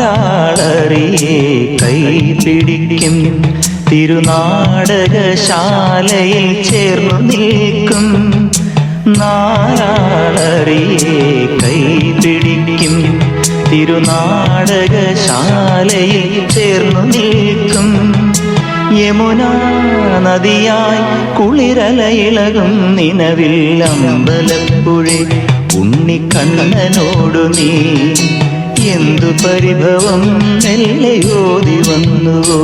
നാലാളറിയെ കൈപിടിക്കും തിരുനാടകശാലയിൽ ചേർന്നു നിൽക്കും. നാലാളറിയെ കൈപിടിക്കും തിരുനാടകശാലയിൽ ചേർന്നു നിൽക്കും. യമുനാ നദിയായി കുളിരലയിളകും നിലവിൽ അമ്പലപ്പുഴി ഉണ്ണിക്കണ്ണനോടു നീ എന്തു പരിഭവം മെല്ലയോതി വന്നുവോ.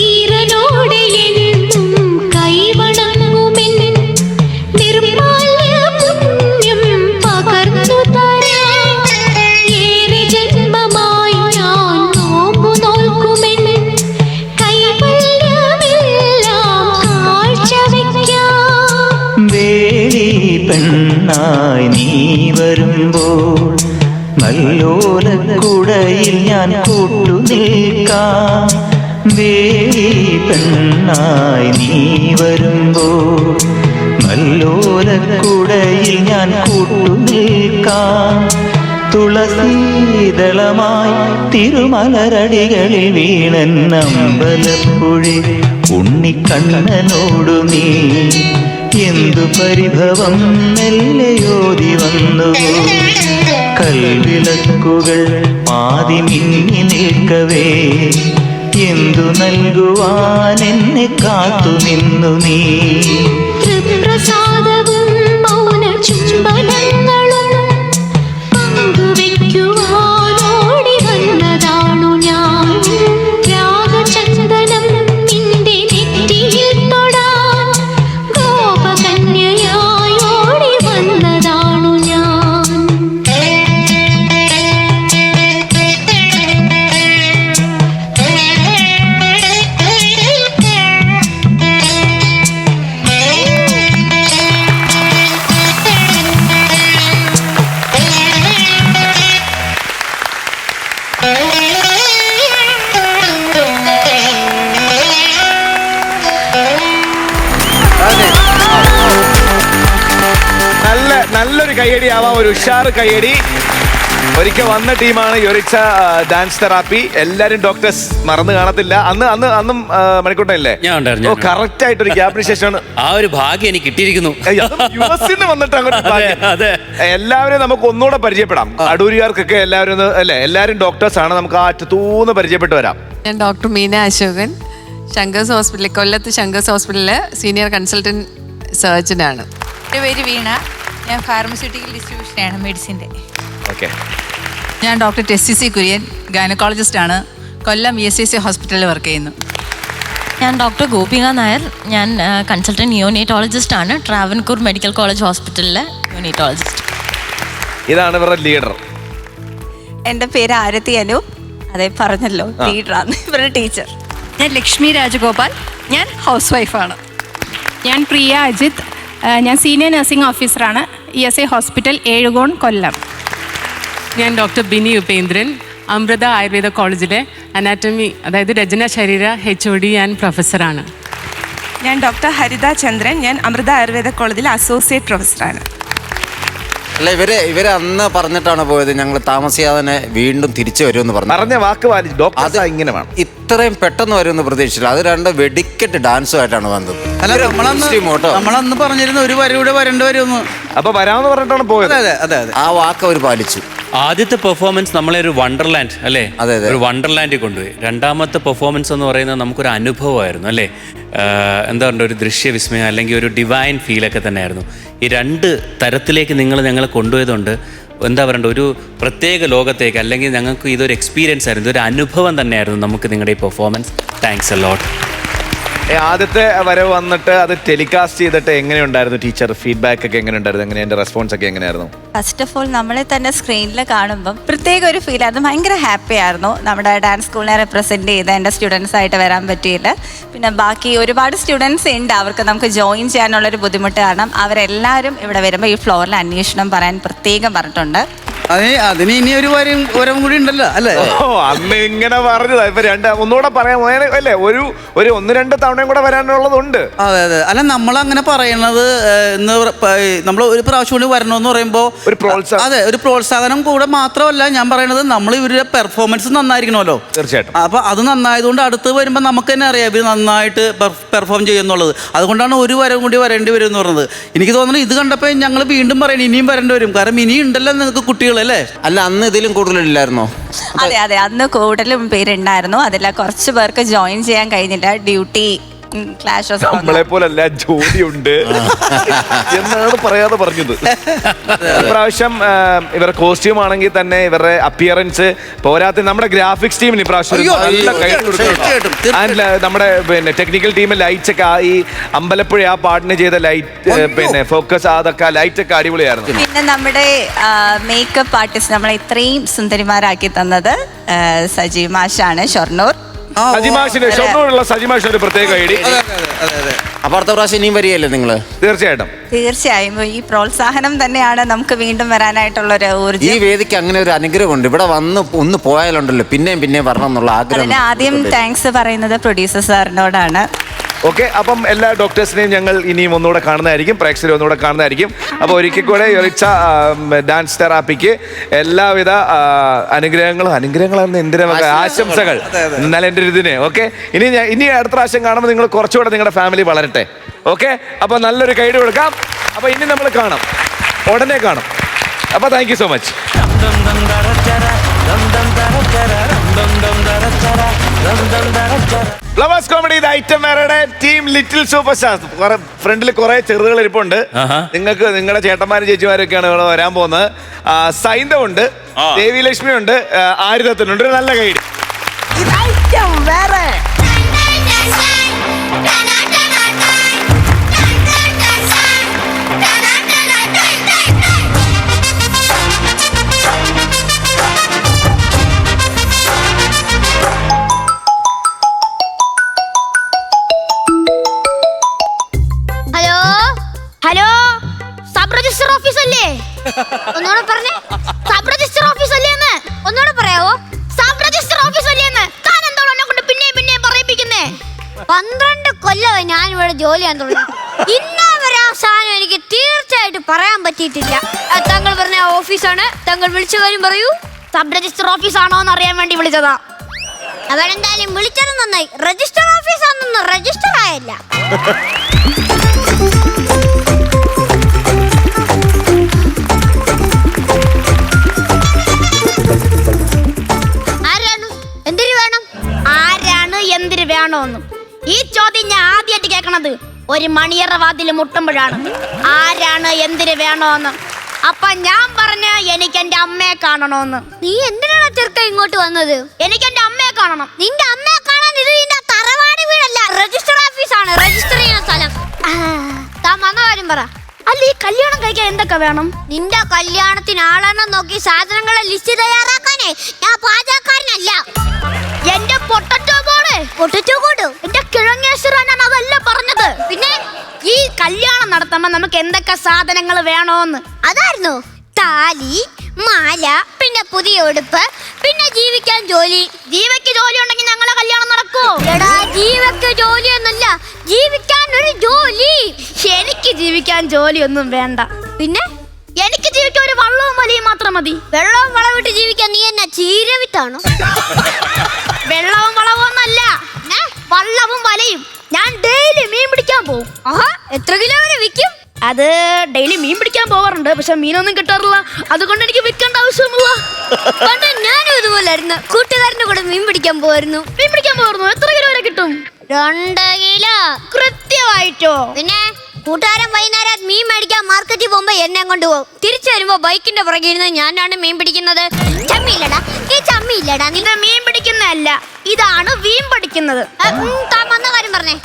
ഈര പെണ്ണായി നീ വരുമ്പോൾ നല്ലോലക്കുടയിൽ ഞാൻ കൂട്ടു നിൽക്കാം വേലി പെണ്ണായി നീ വരുമ്പോൾ നല്ലോലക്കുടയിൽ ഞാൻ കൂട്ടു നിൽക്കാം തുളസീതളമായി തിരുമലരടികളിൽ വീണന്നമ്പലപ്പുഴി ഉണ്ണിക്കണ്ണനോടു നീ എന്തു പരിഭവം മെല്ലയോതി വന്നുവോ കൽവിളക്കുകൾ പാതി മിന്നി നിൽക്കവേ എന്തു നൽകുവാൻ എന്നെ കാത്തു നിന്നു നീ തൃപ്രസാദവും മൗന ചുംബനങ്ങളും പങ്കുവെക്കുവാനോടി വന്നതാണു ഞാൻ രാഗചന്ദനം നിന്റെ നെറ്റിയിൽ തൊടാൻ ഗോപകന്യയായി ഓടി വന്നതാണു ഞാൻ നല്ലൊരു കയ്യടി ആവാം, ഒരു ഉഷാറ് കയ്യടി. ഒരിക്കൽ വന്ന ടീമാണ് യൊരിച്ച ഡാൻസ് തെറാപ്പി. എല്ലാരും ഡോക്ടേഴ്സ് മറന്നു കാണത്തില്ല. അന്നും മണിക്കൂട്ടല്ലേ? ഞാൻ ഉണ്ടായിരുന്നു. കറക്റ്റ് ആയിട്ട് ഒരു ഗ്യാപ്പിന് ശേഷമാണ് ആ ഒരു ഭാഗ്യം എനിക്ക് കിട്ടിയിരിക്കുന്നു. യുഎസിന്ന് വന്നിട്ട് അങ്ങോട്ട് ഭാഗ്യം. അതെ. എല്ലാവരും നമുക്ക് ഒന്നുകൂടെ പരിചയപ്പെടാം. അടൂരിയാർക്കൊക്കെ എല്ലാവരും അല്ലേ, എല്ലാവരും ഡോക്ടേഴ്സ് ആണ്. നമുക്ക് ആ അറ്റത്തൂന്ന് പരിചയപ്പെട്ട് വരാം. ഞാൻ ഡോക്ടർ മീന അശോകൻ, ശങ്കേഴ്സ് ഹോസ്പിറ്റലിൽ, കൊല്ലത്ത് ശങ്കേഴ്സ് ഹോസ്പിറ്റലിലെ സീനിയർ കൺസൾട്ടൻറ്റ് സർജനാണ്. എൻ്റെ പേര് വീണ, ഞാൻ ഫാർമസ്യൂട്ടിക്കൽ ഡിസ്ട്രിബ്യൂഷനാണ് മെഡിസിൻ്റെ. ഓക്കെ. ഞാൻ ഡോക്ടർ ടെസ്സിസി കുര്യൻ, ഗൈനക്കോളജിസ്റ്റാണ്, കൊല്ലം ESIC ഹോസ്പിറ്റലിൽ വർക്ക് ചെയ്യുന്നു. ഞാൻ ഡോക്ടർ ഗോപിക നായർ, ഞാൻ കൺസൾട്ടൻറ്റ് ന്യൂനേറ്റോളജിസ്റ്റ് ആണ്, ട്രാവൻകൂർ മെഡിക്കൽ കോളേജ് ഹോസ്പിറ്റലിലെ ന്യൂനേറ്റോളജിസ്റ്റ്. ഇതാണ് ഇവരുടെ ലീഡർ. എൻ്റെ പേര് ആരതി അനു, അതെ പറഞ്ഞല്ലോ, ലീഡറാണ്, ഇവരുടെ ടീച്ചർ. ഞാൻ ലക്ഷ്മി രാജഗോപാൽ, ഞാൻ ഹൗസ് വൈഫാണ്. ഞാൻ പ്രിയ അജിത്, ഞാൻ സീനിയർ നഴ്സിംഗ് ഓഫീസറാണ്, ESI ഹോസ്പിറ്റൽ ഏഴുകോൺ, കൊല്ലം. ഞാൻ ഡോക്ടർ ബിനി ഉപേന്ദ്രൻ, അമൃത ആയുർവേദ കോളേജിലെ അനാറ്റമി, അതായത് രചന ശരീര HOD ആൻഡ് പ്രൊഫസറാണ്. ഞാൻ ഡോക്ടർ ഹരിത ചന്ദ്രൻ, ഞാൻ അമൃത ആയുർവേദ കോളേജിലെ അസോസിയേറ്റ് പ്രൊഫസറാണ്. അല്ല ഇവര് അന്ന് പറഞ്ഞിട്ടാണ് പോയത്, ഞങ്ങൾ താമസിയാതെ തന്നെ വീണ്ടും തിരിച്ചു വരുമെന്ന് പറഞ്ഞ വാക്ക് പാലിച്ചു. ഡോക്ടർ ഇങ്ങനെ വേണം, ഇത്രയും പെട്ടെന്ന് വരുമെന്ന് പ്രതീക്ഷിച്ചില്ല. അത് രണ്ട് വെടിക്കെട്ട് ഡാൻസുമായിട്ടാണ് വന്നത്. നമ്മളന്ന് പറഞ്ഞിരുന്ന ഒരു വരൂടെ വരേണ്ടി വരുമെന്ന്. അപ്പൊ വരാമെന്ന് പറഞ്ഞിട്ടാണ് പോയത്. അതെ. ആ വാക്ക് അവർ പാലിച്ചു. ആദ്യത്തെ പെർഫോമൻസ് നമ്മളെ ഒരു വണ്ടർലാൻഡ് അല്ലേ, അതെ. ഒരു വണ്ടർലാൻഡിൽ കൊണ്ടുപോയി. രണ്ടാമത്തെ പെർഫോമൻസ് എന്ന് പറയുന്നത് നമുക്കൊരു അനുഭവമായിരുന്നു അല്ലേ, എന്താ പറയുക, ഒരു ദൃശ്യവിസ്മയം അല്ലെങ്കിൽ ഒരു ഡിവൈൻ ഫീലൊക്കെ തന്നെയായിരുന്നു. ഈ രണ്ട് തരത്തിലേക്ക് ഞങ്ങളെ കൊണ്ടുപോയതുകൊണ്ട് എന്താ പറയണ്ട, ഒരു പ്രത്യേക ലോകത്തേക്ക്, അല്ലെങ്കിൽ ഞങ്ങൾക്ക് ഇതൊരു എക്സ്പീരിയൻസ് ആയിരുന്നു, ഇതൊരു അനുഭവം തന്നെയായിരുന്നു നമുക്ക് നിങ്ങളുടെ ഈ പെർഫോമൻസ്. Thanks a lot. ആദ്യത്തെ വരവ് വന്നിട്ട് അത് ടെലികാസ്റ്റ് ചെയ്തിട്ട് എങ്ങനെയുണ്ടായിരുന്നു ടീച്ചർ? ഫീഡ്ബാക്ക് ഒക്കെ എങ്ങനെയുണ്ടായിരുന്നു? എങ്ങനെ എൻ്റെ റെസ്പോൺസ് ഒക്കെ എങ്ങനെയായിരുന്നു? ഫസ്റ്റ് ഓഫ് ഓൾ നമ്മളെ തന്നെ സ്ക്രീനിൽ കാണുമ്പം പ്രത്യേക ഒരു ഫീൽ ആയിരുന്നു. ഭയങ്കര ഹാപ്പി ആയിരുന്നു. നമ്മുടെ ഡാൻസ് സ്കൂളിനെ റെപ്രസെൻറ്റ് ചെയ്ത് എൻ്റെ സ്റ്റുഡൻസ് ആയിട്ട് വരാൻ പറ്റിയില്ല. പിന്നെ ബാക്കി ഒരുപാട് സ്റ്റുഡൻസ് ഉണ്ട്, അവർക്ക് നമുക്ക് ജോയിൻ ചെയ്യാനുള്ളൊരു ബുദ്ധിമുട്ട് കാരണം അവരെല്ലാവരും ഇവിടെ വരുമ്പോൾ ഈ ഫ്ലോറിൽ അന്വേഷണം പറയാൻ പ്രത്യേകം പറഞ്ഞിട്ടുണ്ട്. അതിന് ഇനി ഒരു വരം കൂടി ഉണ്ടല്ലോ അല്ലേ? അന്ന് ഇങ്ങനെ പറഞ്ഞതാ. ഇപ്പൊ ഒന്നുകൂടെ പറയാൻ അല്ലേ, ഒരു 1-2 തവണയും കൂടെ വരാനുള്ളതുണ്ട്. അതെ. അല്ല, നമ്മളങ്ങനെ പറയണത് നമ്മൾ ഒരു പ്രാവശ്യം കൂടി വരണമെന്ന് പറയുമ്പോൾ ഒരു പ്രോത്സാഹനം. അതെ, ഒരു പ്രോത്സാഹനം കൂടെ മാത്രമല്ല ഞാൻ പറയണത്, നമ്മൾ ഇവരുടെ പെർഫോമൻസ് നന്നായിരിക്കണമല്ലോ. തീർച്ചയായിട്ടും. അപ്പൊ അത് നന്നായതുകൊണ്ട് അടുത്ത് വരുമ്പോൾ നമുക്ക് തന്നെ അറിയാം ഇവർ നന്നായിട്ട് പെർഫോം ചെയ്യുന്നുള്ളത്. അതുകൊണ്ടാണ് ഒരു വരം കൂടി വരേണ്ടി വരും എന്ന് പറഞ്ഞത്. എനിക്ക് തോന്നുന്നു ഇത് കണ്ടപ്പോൾ ഞങ്ങൾ വീണ്ടും പറയണം ഇനിയും വരേണ്ടി വരും. കാരണം ഇനിയും ഉണ്ടല്ലോ നിങ്ങൾക്ക് കുട്ടികൾ. അല്ല, അന്ന് ഇതിലും കൂടുതലില്ലായിരുന്നോ? അതെ, അന്ന് കൂടുതലും പേരുണ്ടായിരുന്നു. അതിൽ കുറച്ച് പേർക്ക് ജോയിൻ ചെയ്യാൻ കഴിഞ്ഞില്ല, ഡ്യൂട്ടി ക്ലാഷ്. നമ്മളെ പോലല്ല, ജോലിയുണ്ട് എന്നാണ് പറയാതെ പറഞ്ഞത്. ഇപ്രാവശ്യം ഇവരുടെ കോസ്റ്റ്യൂം ആണെങ്കിൽ തന്നെ ഇവരുടെ അപ്പിയറൻസ് പോരാത്ത നമ്മുടെ ഗ്രാഫിക്സ് ടീമിന് ഇപ്രാവശ്യം നമ്മുടെ പിന്നെ ടെക്നിക്കൽ ടീം ലൈറ്റ്സ് ഒക്കെ ഈ അമ്പലപ്പുഴ ആ പാട്ടിന് ചെയ്ത ലൈറ്റ് പിന്നെ ഫോക്കസ് അതൊക്കെ ലൈറ്റ് ഒക്കെ അടിപൊളിയായിരുന്നു. പിന്നെ നമ്മുടെ മേക്കപ്പ് ആർട്ടിസ്റ്റ് നമ്മളെ ഇത്രയും സുന്ദരിമാരാക്കി തന്നത് സജീവ് മാഷാണ്, ഷൊർണൂർ. സജിമാഷിന് ഷൊർണൂരുള്ള സജിമാഷിന് ഒരു പ്രത്യേക ഐഡി. അപ്പൊ അടുത്ത പ്രാവശ്യം ഇനിയും വരികയല്ലേ നിങ്ങള്? തീർച്ചയായിട്ടും തീർച്ചയായും ഈ പ്രോത്സാഹനം തന്നെയാണ് നമുക്ക് വീണ്ടും വരാനായിട്ടുള്ള ഒരു ഊർജ്ജം. ഈ വേദിക്ക് അങ്ങനെ ഒരു അനുഗ്രഹമുണ്ട്, ഇവിടെ വന്ന് ഒന്ന് പോയാലുണ്ടല്ലോ പിന്നെയും പിന്നെയും വരണം എന്നുള്ള ആഗ്രഹം. അതിന് ആദ്യം താങ്ക്സ് പറയുന്നത് പ്രൊഡ്യൂസർ സാറിനോടാണ്. ഓക്കെ, അപ്പം എല്ലാ ഡോക്ടേഴ്സിനെയും ഞങ്ങൾ ഇനിയും ഒന്നുകൂടെ കാണുന്നതായിരിക്കും, പ്രേക്ഷകരെ ഒന്നുകൂടെ കാണുന്നതായിരിക്കും. അപ്പോൾ ഒരിക്കൽ കൂടെ യൊറിച്ച ഡാൻസ് തെറാപ്പിക്ക് എല്ലാവിധ അനുഗ്രഹങ്ങളാണ് എന്തിനാ ആശംസകൾ. എന്നാലും എൻ്റെ ഒരു ഇതിന് ഓക്കെ. ഇനി അടുത്ത പ്രാവശ്യം കാണുമ്പോൾ നിങ്ങൾ കുറച്ചുകൂടെ നിങ്ങളുടെ ഫാമിലി വളരട്ടെ. ഓക്കെ, അപ്പോൾ നല്ലൊരു കൈഡ് കൊടുക്കാം. അപ്പോൾ ഇനി നമ്മൾ കാണാം, ഉടനെ കാണാം. അപ്പോൾ thank you so much. Flowers comedy item വേറെ ടീം ലിറ്റിൽ സൂപ്പർ സ്റ്റാർസ്. ഫ്രണ്ടിൽ കുറെ ചെറുതുകൾ ഇരിപ്പുണ്ട്. നിങ്ങൾക്ക് നിങ്ങളുടെ ചേട്ടന്മാരും ചേച്ചിമാരൊക്കെയാണ് ഇവിടെ വരാൻ പോകുന്നത്. സൈന്ധവുണ്ട്, ദേവി ലക്ഷ്മി ഉണ്ട്, ആയുധത്തിനുണ്ട്. ഒരു നല്ല guide. Hello, sub register office അല്ലേ? ഒന്നുകൂടെ പറഞ്ഞേ. സബ് രജിസ്റ്റർ ഓഫീസ് അല്ലേന്ന് ഒന്നുകൂടെ പറയാവോ? സബ് രജിസ്റ്റർ ഓഫീസ് അല്ലേന്ന്. താൻ എന്താണ് എന്നെ കൊണ്ട് പിന്നെയും പറയിപ്പിക്കുന്നേ? 12 കൊല്ലമായി ഞാൻ ഇവിടെ ജോലി ചെയ്യാൻ തുടങ്ങി. ഇന്നവരെ ആ സാധനം എനിക്ക് തീർച്ചയായിട്ടും പറയാൻ പറ്റിയിട്ടില്ല. താങ്കൾ പറഞ്ഞ ഓഫീസാണ്. താങ്കൾ വിളിച്ച കാര്യം പറയൂ. സബ് രജിസ്റ്റർ ഓഫീസ് ആണോ എന്ന് അറിയാൻ വേണ്ടി വിളിച്ചതാ. അവരെന്തായാലും വിളിച്ചത് നന്നായി. രജിസ്റ്റർ ഓഫീസ് ആണെന്ന് രജിസ്റ്റർ ആയില്ല. എന്തിനു വേണോന്നും ഈ ചോദ്യം ഞാൻ ആദ്യമായിട്ട് കേൾക്കണത് ഒരു മണിയറ വാതിൽ മുട്ടുമ്പോഴാണ്. ആരാണ് എന്തിനു വേണോന്ന്. അപ്പൊ ഞാൻ പറഞ്ഞ എനിക്ക് എന്റെ അമ്മയെ കാണണോന്ന്. നീ എന്തിനാണ് ചെറുക്ക ഇങ്ങോട്ട് വന്നത്? എനിക്ക് എന്റെ അമ്മയെ കാണണം. നിന്റെ അമ്മയെ കാണാൻ ഇത് നിന്റെ തറവാടി വീടല്ല, രജിസ്റ്റർ ഓഫീസാണ്. രജിസ്റ്റർ ചെയ്യുന്ന സ്ഥലം. താൻ വന്ന കാര്യം പറ. അല്ല, ഈ കല്യാണം കഴിക്കാൻ എന്തൊക്കെ വേണം? നിന്റെ കല്യാണത്തിന് ആളെണ്ണം നോക്കി സാധനങ്ങളെ ലിസ്റ്റ് തയ്യാറാക്കാനേ ഞാൻ പാചകക്കാരനല്ല. എന്റെ പൊട്ടറ്റോ കോട് എന്റെ കിഴങ്ങേശ്വരനാണ് അതല്ല പറഞ്ഞത്. പിന്നെ ഈ കല്യാണം നടത്തുമ്പോ നമുക്ക് എന്തൊക്കെ സാധനങ്ങൾ വേണോന്ന് അതായിരുന്നു. താലി, മാല, പിന്നെ പുതിയ ഉടുപ്പ്, പിന്നെ ജീവിക്കാൻ ജോലി. ജീവയ്ക്ക് ജോലി ഉണ്ടെങ്കിൽ ഞങ്ങളെ കല്യാണം നടക്കൂ. എടാ, ജീവയ്ക്ക് ജോലി എന്നല്ല, ജീവിക്കാൻ ഒരു ജോലി. എനിക്ക് ജീവിക്കാൻ ജോലി ഒന്നും വേണ്ട. പിന്നെ എനിക്ക് ജീവിക്കാൻ ഒരു വള്ളവും വലയും മാത്രം മതി. വെള്ളവും വളവിട്ട് ജീവിക്കാൻ നീ എന്നെ ചീരവിത്താണോ? വെള്ളവും വളവും ഒന്നല്ല, വള്ളവും വലയും. ഞാൻ ഡെയിലി മീൻ പിടിക്കാൻ പോകും. എത്ര കിലോ വരെ വിൽക്കും? അത് ഡെയിലി മീൻ പിടിക്കാൻ പോവാറുണ്ട്, പക്ഷെ മീനൊന്നും കിട്ടാറില്ല. അതുകൊണ്ട് എനിക്ക് വിൽക്കേണ്ട ആവശ്യമില്ല. ഞാനും ഇതുപോലായിരുന്നു. കൂട്ടുകാരന്റെ കൂടെ മീൻ പിടിക്കാൻ പോവായിരുന്നു. എത്ര കിലോ വരെ കിട്ടും? 2 കിലോ കൃത്യമായിട്ടോ? പിന്നെ കൂട്ടുകാരൻ വൈകുന്നേരം മീൻ മേടിക്കാൻ മാർക്കറ്റിൽ പോകുമ്പോ എന്നെ കൊണ്ടുപോകും. തിരിച്ചു വരുമ്പോ ബൈക്കിന്റെ പുറകിൽ ഇരുന്ന് ഞാനാണ് മീൻ പിടിക്കുന്നത്. ചമ്മിയില്ലടാ, ഈ ചമ്മിയില്ലടാ. നിന്റെ മീൻ പിടിക്കുന്നതല്ല, ഇതാണ് വീൻ പഠിക്കുന്നത്. താൻ വന്ന കാര്യം പറഞ്ഞേ.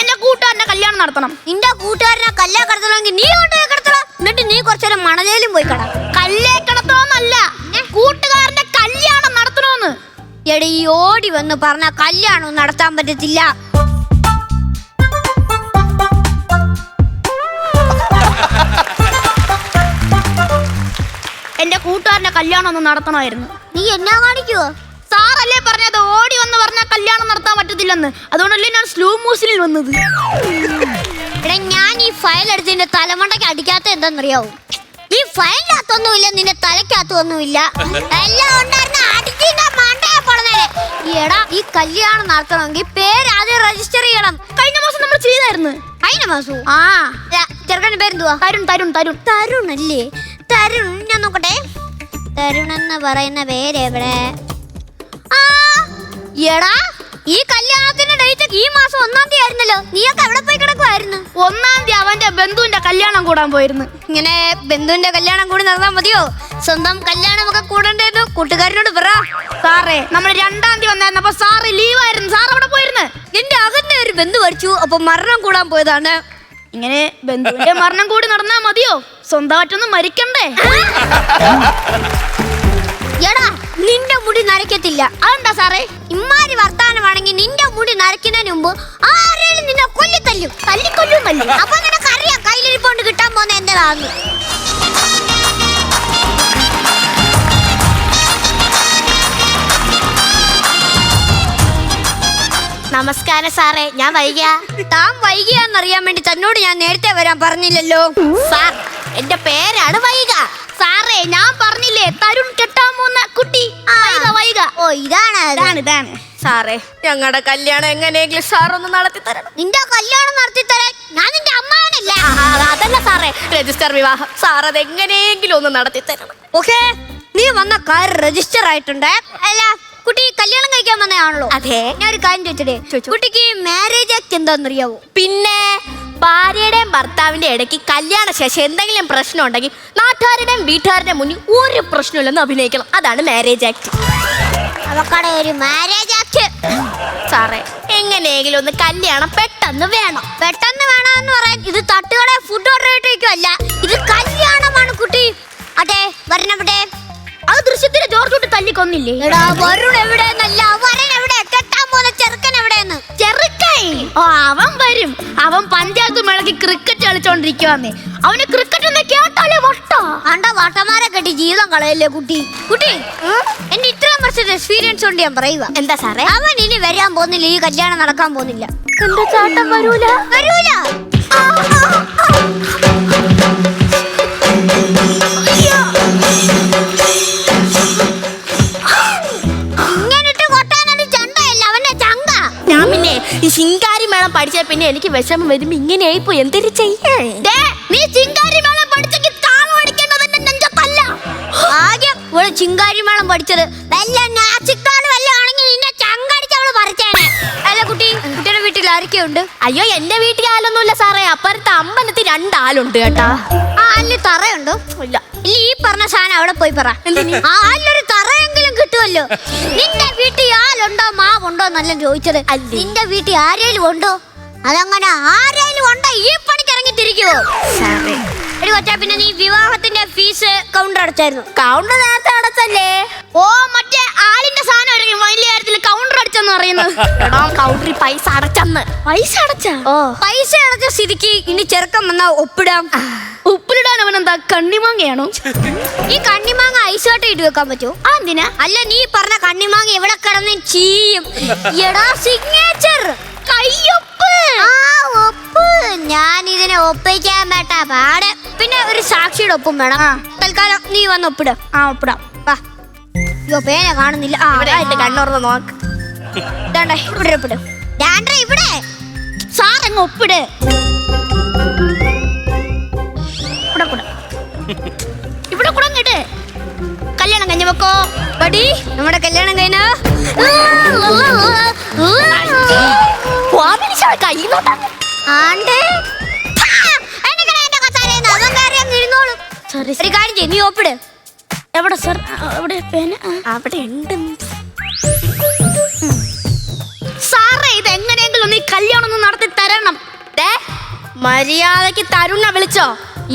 എന്റെ കൂട്ടുകാരന്റെ കല്യാണം നടത്തണം. നിന്റെ കൂട്ടുകാരനെ കല്യാണം കടത്തണമെങ്കിൽ നീ കൊണ്ടുപോയി കിടത്തണം. എന്നിട്ട് നീ കുറച്ചേരം മണലേലും പോയി കട. കല്ലേ കിടത്തണമെന്നല്ല, കൂട്ടുകാരന്റെ കല്യാണം നടത്തണമെന്ന്. എടി, ഓടി വന്ന് പറഞ്ഞ കല്യാണം നടത്താൻ പറ്റത്തില്ല. എന്റെ കൂട്ടുകാരന്റെ കല്യാണം ഒന്ന് നടത്തണമായിരുന്നു. നീ എന്നാ കാണിക്കുവോ? സാറല്ലേ പറഞ്ഞത് ഓടി വന്ന് പറഞ്ഞാൽ കല്യാണം നടത്താൻ പറ്റത്തില്ലെന്ന്. അതുകൊണ്ടല്ലേ ഞാൻ സ്ലോ മോഷനിൽ വന്നത്. എടാ, ഞാൻ ഈ ഫയൽ എടുത്തതിന്റെ തലമണ്ടയ്ക്ക് അടിക്കാത്ത എന്താണെന്നറിയാവൂ? ഈ ഫയലിനകത്തൊന്നുമില്ല, നിന്റെ തലക്കകത്തൊന്നുമില്ല. എല്ലാം ഉണ്ടായിരുന്ന അടിച്ചിന്റെ മണ്ടയെ പൊളന്നേനെ. എടാ, ഈ കല്യാണം നടത്തണമെങ്കിൽ പേര് ആദ്യം രജിസ്റ്റർ ചെയ്യണം. കഴിഞ്ഞ മാസം നമ്മൾ ചെയ്തായിരുന്നു. കഴിഞ്ഞ മാസം? ആ, ചെറുക്കന്റെ പേരെന്തുവാ? തരുൺ അല്ലേ? തരുൺ. ഞാൻ നോക്കട്ടെ. തരുൺ എന്ന് പറയുന്ന പേര് എവിടെ? എടാ, ഈ കല്യാണത്തിന്റെ ഡേറ്റ് ഈ മാസം 1-ാം തീയതി ആയിരുന്നല്ലോ. നീയൊക്കെ എവിടെ പോയി കിടക്കുവായിരുന്നു? 1-ാം തീയതി അവന്റെ ബന്ധുവിന്റെ കല്യാണം കൂടാൻ പോയിരുന്നു. ഇങ്ങനെ ബന്ധുവിന്റെ കല്യാണം കൂടി നടന്നാൽ മതിയോ? സ്വന്തം കല്യാണമൊക്കെ കൂടണ്ടേന്നു. കൂട്ടുകാരനോട് പറ. സാറേ, നമ്മൾ 2-ാം തീയതി വന്നായിരുന്നു. സാറ് ലീവായിരുന്നു. സാർ അവിടെ പോയിരുന്നു. എന്റെ അകന്നെ ഒരു ബന്ധു മരിച്ചു, അപ്പൊ മരണം കൂടാൻ പോയതാണ്. ഇങ്ങനെ ബന്ധുവിന്റെ മരണം കൂടി നടന്നാ മതിയോ? സ്വന്തമായിട്ടൊന്നും മരിക്കണ്ടേ? എടാ, നിന്റെ മുടി നരയ്ക്കത്തില്ല. അതെന്താ സാറേ? ഇമ്മാരി വർത്താനമാണെങ്കിൽ നിന്റെ മുടി നരയ്ക്കുന്നതിന് മുമ്പ് ആരെങ്കിലും നിന്നെ തല്ലിക്കൊല്ലും. അപ്പൊ നിനക്കറിയാം കയ്യിലിരിപ്പോണ്ട് കിട്ടാൻ പോകുന്ന എന്റേതാന്ന്. നമസ്കാരം സാറേ, ഞാൻ വൈകിയ. താൻ വൈകിയാന്നറിയാൻ വേണ്ടി തന്നോട് ഞാൻ നേരത്തെ വരാൻ പറഞ്ഞില്ലല്ലോ. സാർ, എന്റെ പേരാണ് വൈക. സാറേ, ഞാൻ പറഞ്ഞില്ലേ തരുൺ കെട്ടാൻ പോകുന്ന കുട്ടി. വൈക. ഓ, ഇതാണ് സാറേ. ഞങ്ങളുടെ കല്യാണം എങ്ങനെയെങ്കിലും സാർ ഒന്ന് നടത്തി തരണം. നിന്റെ കല്യാണം നടത്തി തരാൻ ഞാൻ നിന്റെ അമ്മാവനല്ലേ? അതല്ല സാറേ, രജിസ്റ്റർ വിവാഹം. സാർ അത് എങ്ങനെയെങ്കിലും ഒന്ന് നടത്തി തരണം. ഓക്കെ, നീ വന്ന കാര്യം രജിസ്റ്റർ ആയിട്ടുണ്ട്. അല്ല, കുട്ടി കല്യാണം കഴിക്കാൻ വന്നതാണല്ലോ? അതെ. ഞാൻ ഒരു കാര്യം ചോദിച്ചേ, കുട്ടിക്ക് മാരേജ് ആക്ട് എന്താണെന്നറിയാവോ? പിന്നെ ഭാര്യയുടെയും ഭർത്താവിന്റെ ഇടയ്ക്ക് കല്യാണ ശേഷം എന്തെങ്കിലും പ്രശ്നം ഉണ്ടെങ്കിൽ നാട്ടുകാരുടെയും വീട്ടുകാരുടെയും മുന്നിൽ ഒരു പ്രശ്നമില്ലെന്ന് അഭിനയിക്കണം. അതാണ് മാരേജ് ആക്ട്. അവക്കടെ ഒരു മാരേജ് ആക്ട്. സാറേ, എങ്ങനെയെങ്കിലും ഒന്ന് കല്യാണം പെട്ടെന്ന് വേണം. പെട്ടെന്ന് വേണമെന്ന് പറയാൻ ഇത് തട്ടുകട ഫുഡ് ഓർഡർ ചെയ്തിരിക്കുമല്ല, ഇത് കല്യാണമാണ് കുട്ടി. അതെ, വരണവിടെ. അത് ദൃശ്യത്തിന് ജോർജോട്ട് തല്ലിക്കൊന്നില്ലേ? എടാ, വരുൺ എവിടെയെന്നല്ല, വരൻ എവിടെ, കെട്ടാൻ പോകുന്ന ചെറുക്കൻ എവിടെയെന്ന്. ചെറുക്കൻ? ഓ, അവൻ വരും. അവൻ പഞ്ചായത്ത് മേളക്ക് ക്രിക്കറ്റ് കളിച്ചോണ്ടിരിക്കുവാന്നേ. അവന് ക്രിക്കറ്റ് ഒന്ന് കേട്ടാലേ വട്ടോ. അണ്ട വട്ടന്മാരെ കെട്ടി ജീവിതം കളയല്ലേ കുട്ടി. എന്റെ ഇത്രയും വർഷത്തെ എക്സ്പീരിയൻസ് കൊണ്ട് ഞാൻ പറയുക. എന്താ സാറേ? അവൻ ഇനി വരാൻ പോകുന്നില്ല, ഈ കല്യാണം നടക്കാൻ പോകുന്നില്ല. എന്റെ ചേട്ടൻ വരൂല. ഞാൻ പിന്നെ ഈ ചിങ്കാരി മേളം പഠിച്ച പിന്നെ എനിക്ക് വിഷമം വരുമ്പോ ഇങ്ങനെയായിപ്പോ എന്തൊരു ചെയ്യേ. നീ ചിങ്കാരി മേളം പഠിച്ചെങ്കിൽ താളം അടിക്കേണ്ടത് നെഞ്ചത്തല്ല. ആദ്യം ഇവിടെ ചിങ്കാരി മേളം പഠിച്ചത് വല്ല നാച്ചിക്കാട് വല്ല ആണെങ്കിൽ നിന്നെ ചങ്കടിച്ചവള് പറിച്ചേനെ. അല്ല കുട്ടി, കുട്ടിയുടെ വീട്ടിൽ ആരൊക്കെയുണ്ട്? അയ്യോ, എന്റെ വീട്ടിൽ ആലൊന്നുമില്ല സാറേ. അപ്പുറത്തെ അമ്പലത്തിൽ 2 ആളുണ്ട് കേട്ടാ. ആ ആലിന് തറയുണ്ടോ? ഇല്ല. ഈ പറഞ്ഞ സാധനം അവിടെ പോയി പറ. ആ ആലിനൊരു തറയെങ്കിലും കിട്ടുമല്ലോ. നിന്റെ വീട്ടിൽ ആലുണ്ടോ മാവുണ്ടോ എന്നല്ല ചോദിച്ചത്. നിന്റെ വീട്ടിൽ ആരേലും ഉണ്ടോ? അതങ്ങനെ ആരേലും ഉണ്ടോ ഈ പണിക്ക് ഇറങ്ങി തിരിക്കുവോ? എടി കൊച്ചാ, പിന്നെ നീ വിവാഹത്തിന്റെ ഫീസ് കൗണ്ടർ അടച്ചായിരുന്നു? കൗണ്ടർ നേരത്തെ അടച്ചല്ലേ? ഓ, മറ്റേ ആളിന്റെ സാധനം വലിയ കാര്യത്തിൽ കൗണ്ടർ അടച്ചെന്ന് പറയുന്നത്. കൗണ്ടറിൽ പൈസ അടച്ചെന്ന്. പൈസ അടച്ച? ഓ, പൈസ അടച്ച സ്ഥിതിക്ക് ഇനി ചെറുക്കം വന്നാ ഒപ്പിടാം. ഉപ്പിലിടാൻ അവനെന്താ കണ്ണിമാങ്ങയാണോ? ഈ കണ്ണിമാങ്ങ ഐസായിട്ട് ഇട്ട് വെക്കാൻ പറ്റുമോ? എന്തിനാ? അല്ല, നീ പറഞ്ഞ കണ്ണിമാങ്ങ എവിടെ കിടന്ന് ചീയും. എടാ, സിഗ്നേച്ചർ കയ്യൊപ്പ്. ഒപ്പ്. ഞാൻ ഇതിനെ ഒപ്പിക്കാൻ വേണ്ട പാട്. പിന്നെ ഒരു സാക്ഷിയുടെ ഒപ്പും വേണം. തൽക്കാലം നീ വന്ന് ഒപ്പിട. ഒപ്പിടാം. അയ്യോ, പേന കാണുന്നില്ല. കണ്ണോർന്ന് നോക്ക്. ഇവിടെ ഒപ്പിട്. ഇവിടെ സാർ അങ്ങ് ഒപ്പിട്. ഇവിടെ കൂടെ ഇങ്ങോട്ട്. കല്യാണം കഴിഞ്ഞ വെക്കോ പടി. നമ്മുടെ കല്യാണം കഴിഞ്ഞ നീ ഒപ്പിട്. എവിടെ സാർ? അവിടെ പേന അവിടെ ഉണ്ട് സാറേ. ഇത് എങ്ങനെയെങ്കിലും നീ കല്യാണം ഒന്ന് നടത്തി തരണം. മര്യാദക്ക് തരുണ വിളിച്ചോ.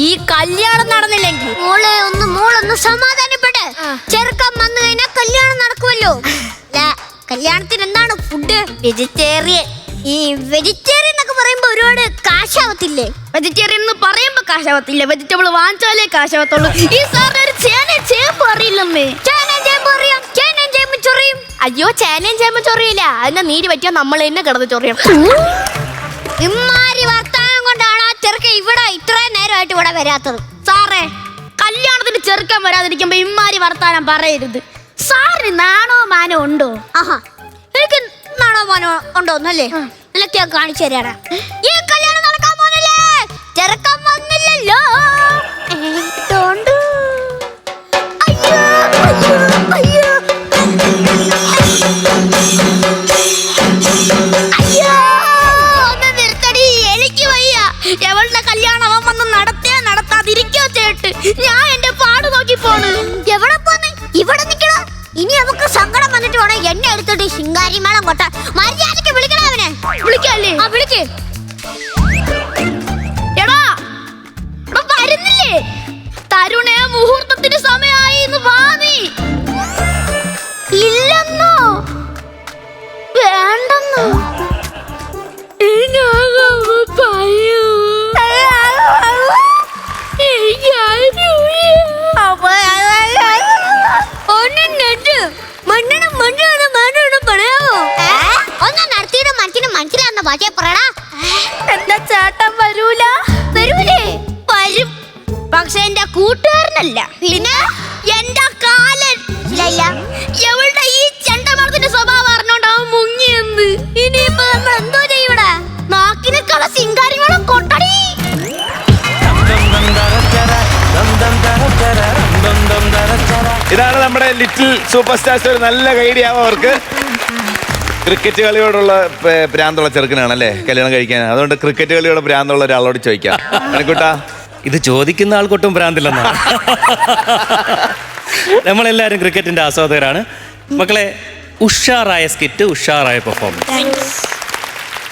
ഈ കല്യാണം നടന്നില്ലെങ്കിൽ മോളൊന്ന് സമാധാനപ്പെട്ട്. ചെറുക്കം വന്നു കഴിഞ്ഞാൽ കല്യാണം നടക്കുമല്ലോ. കല്യാണത്തിന് എന്താണ് ഫുഡ്? വെജിറ്റേറിയൻ. ഈ വെജിറ്റേറിയൻ എന്നൊക്കെ പറയുമ്പോ ഒരുപാട് കാശാവത്തില്ലേ? വെജിറ്റേറിയൻ എന്ന് പറയുമ്പോ കാശാവത്തില്ല, വെജിറ്റബിൾ വാങ്ങിച്ചാലേ കാശാവത്തുള്ളൂ. ഈ സാറിന് ഒരു ചേനയും ചേമ്പ് അറിയില്ലമ്മേ. ചേനയും ചേമ്പ് അറിയാം, ചേനയും ചേമ്പ് ചൊറിയും. അയ്യോ, ചേനയും ചേമ്പ് ചൊറിയില്ല, അതിന്റെ നീര് പറ്റിയാൽ നമ്മൾ തന്നെ കിടന്ന് ചൊറിയണം. ഇമ്മാരി വർത്താനം കൊണ്ടാണ് ആ ചെറുക്കൻ ഇവിടെ ഇത്രയും നേരമായിട്ട് ഇവിടെ വരാത്തത്. സാറേ, കല്യാണത്തിന് ചെറുക്കൻ വരാതിരിക്കുമ്പോ ഇമ്മാരി വർത്താനം പറയരുത്. സാറിന് നാണോ മാനോ ഉണ്ടോ? എനിക്ക് നാണോ മാനോ ഉണ്ടോന്നല്ലേ? നിനക്ക് ഞാൻ കാണിച്ചു തരാടാ. ഈ കല്യാണം നടക്കാൻ പോകുന്നില്ലേ? ചെറുക്കൻ വന്നില്ലല്ലോ. അയ്യോ, അയ്യോ, അയ്യോ, ഒന്ന് നിർത്തടി, എനിക്ക് വയ്യ. എവളുടെ കല്യാണം അവൻ വന്ന് നടത്താതിരിക്കോ ചേട്ട്. ഞാൻ എന്റെ പാട് നോക്കി പോണ്. എവിടെ പോന്ന്? ഇവിടെ നിക്കണോ? ഇനി നമുക്ക് സങ്കടം വന്നിട്ട് വേണം എന്നെ എടുത്തിട്ട് ശിങ്കാരി മേളം കൊട്ടാൻ. മര്യാദക്ക് വിളിക്കണം അവനെ. വിളിക്കല്ലേ? വിളിക്ക്. എടാ, വരുന്നില്ലേ? തരുണേ, മുഹൂർത്തത്തിന് സമയമായി. വാ നീ. ഇല്ലെന്നോ വേണ്ടെന്നോ മനസ്സിലാവുന്ന ഭാഷയെ പറയടാ. എന്താ ചേട്ടൻ വരൂല? വരൂലേ? വരും. പക്ഷെ എന്റെ കൂട്ടുകാരനല്ല, പിന്നെ എന്റെ കാലൻ. എവളുടെ ഈ ചെണ്ടമരത്തിന്റെ സ്വഭാവം അറിഞ്ഞോണ്ട് അവൻ മുങ്ങിയെന്ന്. ഇനിയിപ്പോ നമ്മൾ എന്തോ ചെയ്യൂടെ? നാക്കിനേക്കുള്ള സിംഗാരികളും കൊട്ടടി. ഇതാണ് നമ്മുടെ ലിറ്റിൽ സൂപ്പർ സ്റ്റാർസ്. ഒരു നല്ല കൈഡിയാവും അവർക്ക്. ക്രിക്കറ്റ് കളിയോടുള്ള ഭ്രാന്തുള്ള ചെറുക്കനാണ് അല്ലേ കല്യാണം കഴിക്കാൻ. അതുകൊണ്ട് ക്രിക്കറ്റ് കളിയോട് ഭ്രാന്തുള്ള ഒരാളോട് ചോദിക്കാം. മണിക്കുട്ടാ, ഇത് ചോദിക്കുന്ന ആൾക്കൊട്ടും ഭ്രാന്തില്ലെന്നാണ്. നമ്മളെല്ലാവരും ക്രിക്കറ്റിന്റെ ആസ്വാദകരാണ്. മക്കളെ, ഉഷാറായ സ്കിറ്റ്, ഉഷാറായ പെർഫോമൻസ്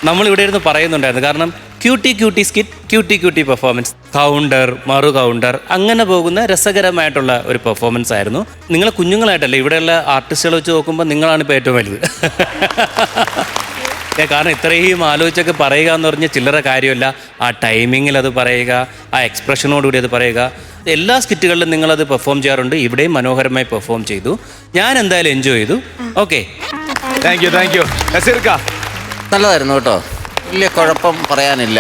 നമ്മൾ ഇവിടെ ഇരുന്ന് പറയുന്നുണ്ടായിരുന്നു. കാരണം cutie skit, cutie performance, counter, മറു കൗണ്ടർ, അങ്ങനെ പോകുന്ന രസകരമായിട്ടുള്ള ഒരു പെർഫോമൻസ് ആയിരുന്നു. നിങ്ങൾ കുഞ്ഞുങ്ങളായിട്ടല്ലേ, ഇവിടെയുള്ള ആർട്ടിസ്റ്റുകൾ വെച്ച് നോക്കുമ്പോൾ നിങ്ങളാണ് ഇപ്പോൾ ഏറ്റവും വലുത്. കാരണം ഇത്രയും ആലോചിച്ചൊക്കെ പറയുക എന്ന് പറഞ്ഞാൽ ചില്ലറ കാര്യമല്ല. ആ ടൈമിങ്ങിൽ അത് പറയുക, ആ എക്സ്പ്രഷനോടുകൂടി അത് പറയുക. എല്ലാ സ്കിറ്റുകളിലും നിങ്ങളത് പെർഫോം ചെയ്യാറുണ്ട്. ഇവിടെയും മനോഹരമായി പെർഫോം ചെയ്തു. ഞാൻ എന്തായാലും എൻജോയ് ചെയ്തു. Okay, thank you. നല്ലതായിരുന്നു കേട്ടോ, വലിയ കുഴപ്പം പറയാനില്ല.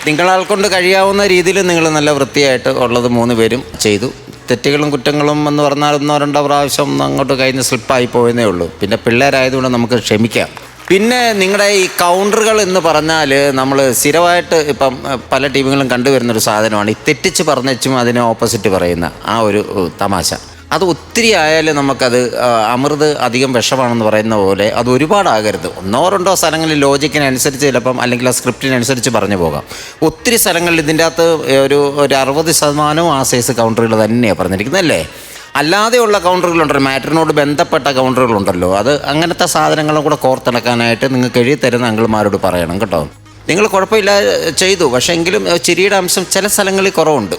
നിങ്ങളാൾ കൊണ്ട് കഴിയാവുന്ന രീതിയിൽ നിങ്ങൾ നല്ല വൃത്തിയായിട്ട് ഉള്ളത് 3 പേരും ചെയ്തു. തെറ്റുകളും കുറ്റങ്ങളും എന്ന് പറഞ്ഞാൽ 1-2 പ്രാവശ്യം അങ്ങോട്ട് കഴിഞ്ഞ് സ്ലിപ്പായി പോയെന്നേ ഉള്ളൂ. പിന്നെ പിള്ളേരായതുകൊണ്ട് നമുക്ക് ക്ഷമിക്കാം. പിന്നെ നിങ്ങളുടെ ഈ കൗണ്ടറുകൾ എന്ന് പറഞ്ഞാൽ നമ്മൾ സ്ഥിരമായിട്ട് ഇപ്പം പല ടീമുകളും കണ്ടുവരുന്നൊരു സാധനമാണ് ഈ തെറ്റിച്ച് പറഞ്ഞും അതിന് ഓപ്പോസിറ്റ് പറയുന്ന ആ ഒരു തമാശ. അത് ഒത്തിരി ആയാൽ നമുക്കത് അമൃത് അധികം വിഷമാണെന്ന് പറയുന്ന പോലെ അത് ഒരുപാടാകരുത്. 1-2 സ്ഥലങ്ങളിൽ ലോജിക്കിനനുസരിച്ച് ചിലപ്പം അല്ലെങ്കിൽ ആ സ്ക്രിപ്റ്റിനനുസരിച്ച് പറഞ്ഞു പോകാം. ഒത്തിരി സ്ഥലങ്ങളിൽ ഇതിൻ്റെ അകത്ത് ഒരു 60% ആ സൈസ് കൗണ്ടറുകൾ തന്നെയാണ് പറഞ്ഞിരിക്കുന്നത് അല്ലേ. അല്ലാതെയുള്ള കൗണ്ടറുകളുണ്ടല്ലോ, മാറ്ററിനോട് ബന്ധപ്പെട്ട കൗണ്ടറുകളുണ്ടല്ലോ, അത് അങ്ങനത്തെ സാധനങ്ങളും കൂടെ കോർത്തിണക്കാനായിട്ട് നിങ്ങൾക്ക് എഴുതി തരുന്ന അങ്കിൾമാരോട് പറയണം കേട്ടോ. നിങ്ങൾ കുഴപ്പമില്ല ചെയ്തു, പക്ഷേ എങ്കിലും ചിരിയുടെ അംശം ചില സ്ഥലങ്ങളിൽ കുറവുണ്ട്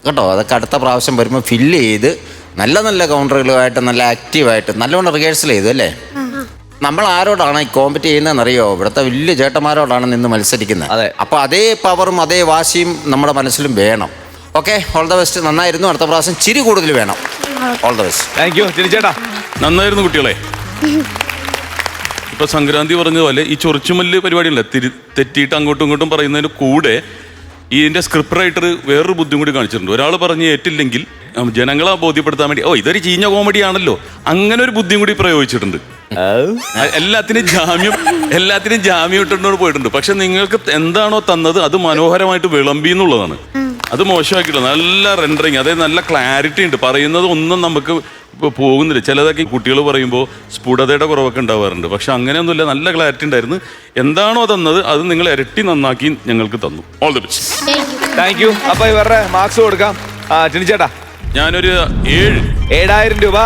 കേട്ടോ. അതൊക്കെ അടുത്ത പ്രാവശ്യം വരുമ്പോൾ ഫില്ല് ചെയ്ത് നല്ല കൗണ്ടറുകളുമായിട്ട് നല്ല ആക്റ്റീവായിട്ട് നല്ലവണ്ണം റിഹേഴ്സൽ ചെയ്തു അല്ലേ. നമ്മൾ ആരോടാണ് ഈ കോമ്പറ്റ് ചെയ്യുന്നതെന്നറിയോ? ഇവിടുത്തെ വലിയ ചേട്ടന്മാരോടാണ് നിന്ന് മത്സരിക്കുന്നത്. അതെ. അപ്പോൾ അതേ പവറും അതേ വാശിയും നമ്മുടെ മനസ്സിലും വേണം. Okay, all the best. നന്നായിരുന്നു. അടുത്ത പ്രാവശ്യം ചിരി കൂടുതൽ വേണം. All the best. Thank U ചേട്ടാ. നന്നായിരുന്നു കുട്ടികളെ. ഇപ്പൊ സംക്രാന്തി പറഞ്ഞതുപോലെ ഈ ചൊറിച്ചുമല്ല് പരിപാടിയല്ല, തെറ്റിയിട്ട് അങ്ങോട്ടും ഇങ്ങോട്ടും പറയുന്നതിന് കൂടെ ഇതിന്റെ സ്ക്രിപ്റ്റ് റൈറ്റർ വേറൊരു ബുദ്ധിയും കൂടി കാണിച്ചിട്ടുണ്ട്. ഒരാൾ പറഞ്ഞ് ഏറ്റില്ലെങ്കിൽ ജനങ്ങളെ ബോധ്യപ്പെടുത്താൻ വേണ്ടി ഇതൊരു ചീഞ്ഞ കോമഡിയാണല്ലോ, അങ്ങനെ ഒരു ബുദ്ധിയും കൂടി പ്രയോഗിച്ചിട്ടുണ്ട്. എല്ലാത്തിനും ജാമ്യം ഇട്ടുകൊണ്ട് പോയിട്ടുണ്ട്. പക്ഷെ നിങ്ങൾക്ക് എന്താണോ തന്നത് അത് മനോഹരമായിട്ട് വിളമ്പി എന്നുള്ളതാണ്. അത് മോശമാക്കിയില്ല. നല്ല റെൻഡറിങ്, അതായത് നല്ല ക്ലാരിറ്റി ഉണ്ട്. പറയുന്നത് ഒന്നും നമുക്ക് പോകുന്നില്ല. ചിലതൊക്കെ കുട്ടികൾ പറയുമ്പോൾ സ്ഫുടതയുടെ കുറവൊക്കെ ഉണ്ടാവാറുണ്ട്. പക്ഷെ അങ്ങനെയൊന്നുമില്ല, നല്ല ക്ലാരിറ്റി ഉണ്ടായിരുന്നു. എന്താണോ തന്നത് അത് നിങ്ങൾ ഇരട്ടി നന്നാക്കി ഞങ്ങൾക്ക് തന്നു. All the best. Thank U. അപ്പൊ ഇവരുടെ മാർക്സ് കൊടുക്കാം. ടിനിച്ചേട്ടാ, ഞാനൊരു 7,000 രൂപ.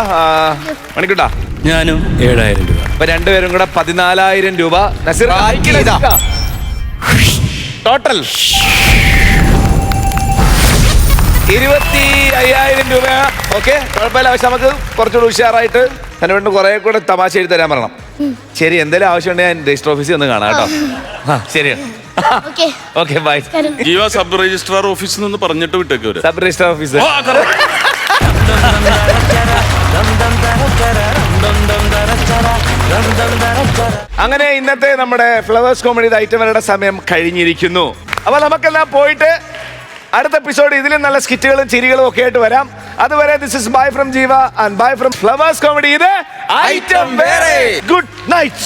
മണിക്കുട്ടാ, ഞാനും 7,000 രൂപ. അപ്പൊ രണ്ടുപേരും കൂടെ 14,000 രൂപ. നസീർ ടോട്ടൽ 25,000 രൂപ. ഓക്കെ, കുഴപ്പമില്ല. പക്ഷെ നമുക്ക് കുറച്ചുകൂടി ഉഷാറായിട്ട് അതിനുവേണ്ടി കുറെ കൂടെ തമാശ എഴുതി തരാൻ പറയണം. ശരി, എന്തെങ്കിലും ആവശ്യമുണ്ടെങ്കിൽ ഞാൻ രജിസ്റ്റർ ഓഫീസിൽ ഒന്ന് കാണാം കേട്ടോ. ശരി, ഓക്കെ, ബൈ. ജീവ സബ് രജിസ്ട്രാർ ഓഫീസിൽ നിന്ന് പറഞ്ഞിട്ട് വിട്ടേക്ക്. Sub registrar office. അങ്ങനെ ഇന്നത്തെ നമ്മുടെ ഫ്ലവേഴ്സ് കോമഡി ഐറ്റം വരുടെ സമയം കഴിഞ്ഞിരിക്കുന്നു. അപ്പൊ നമുക്കെല്ലാം പോയിട്ട് അടുത്ത എപ്പിസോഡ് ഇതിലും നല്ല സ്കിറ്റുകളും ചിരികളും ഒക്കെ ആയിട്ട് വരാം. അതുവരെ ദിസ് ഇസ് ബൈ ഫ്രം ജീവ and bye from flowers comedy. ഇത് ഐറ്റം വേറെ. Good night.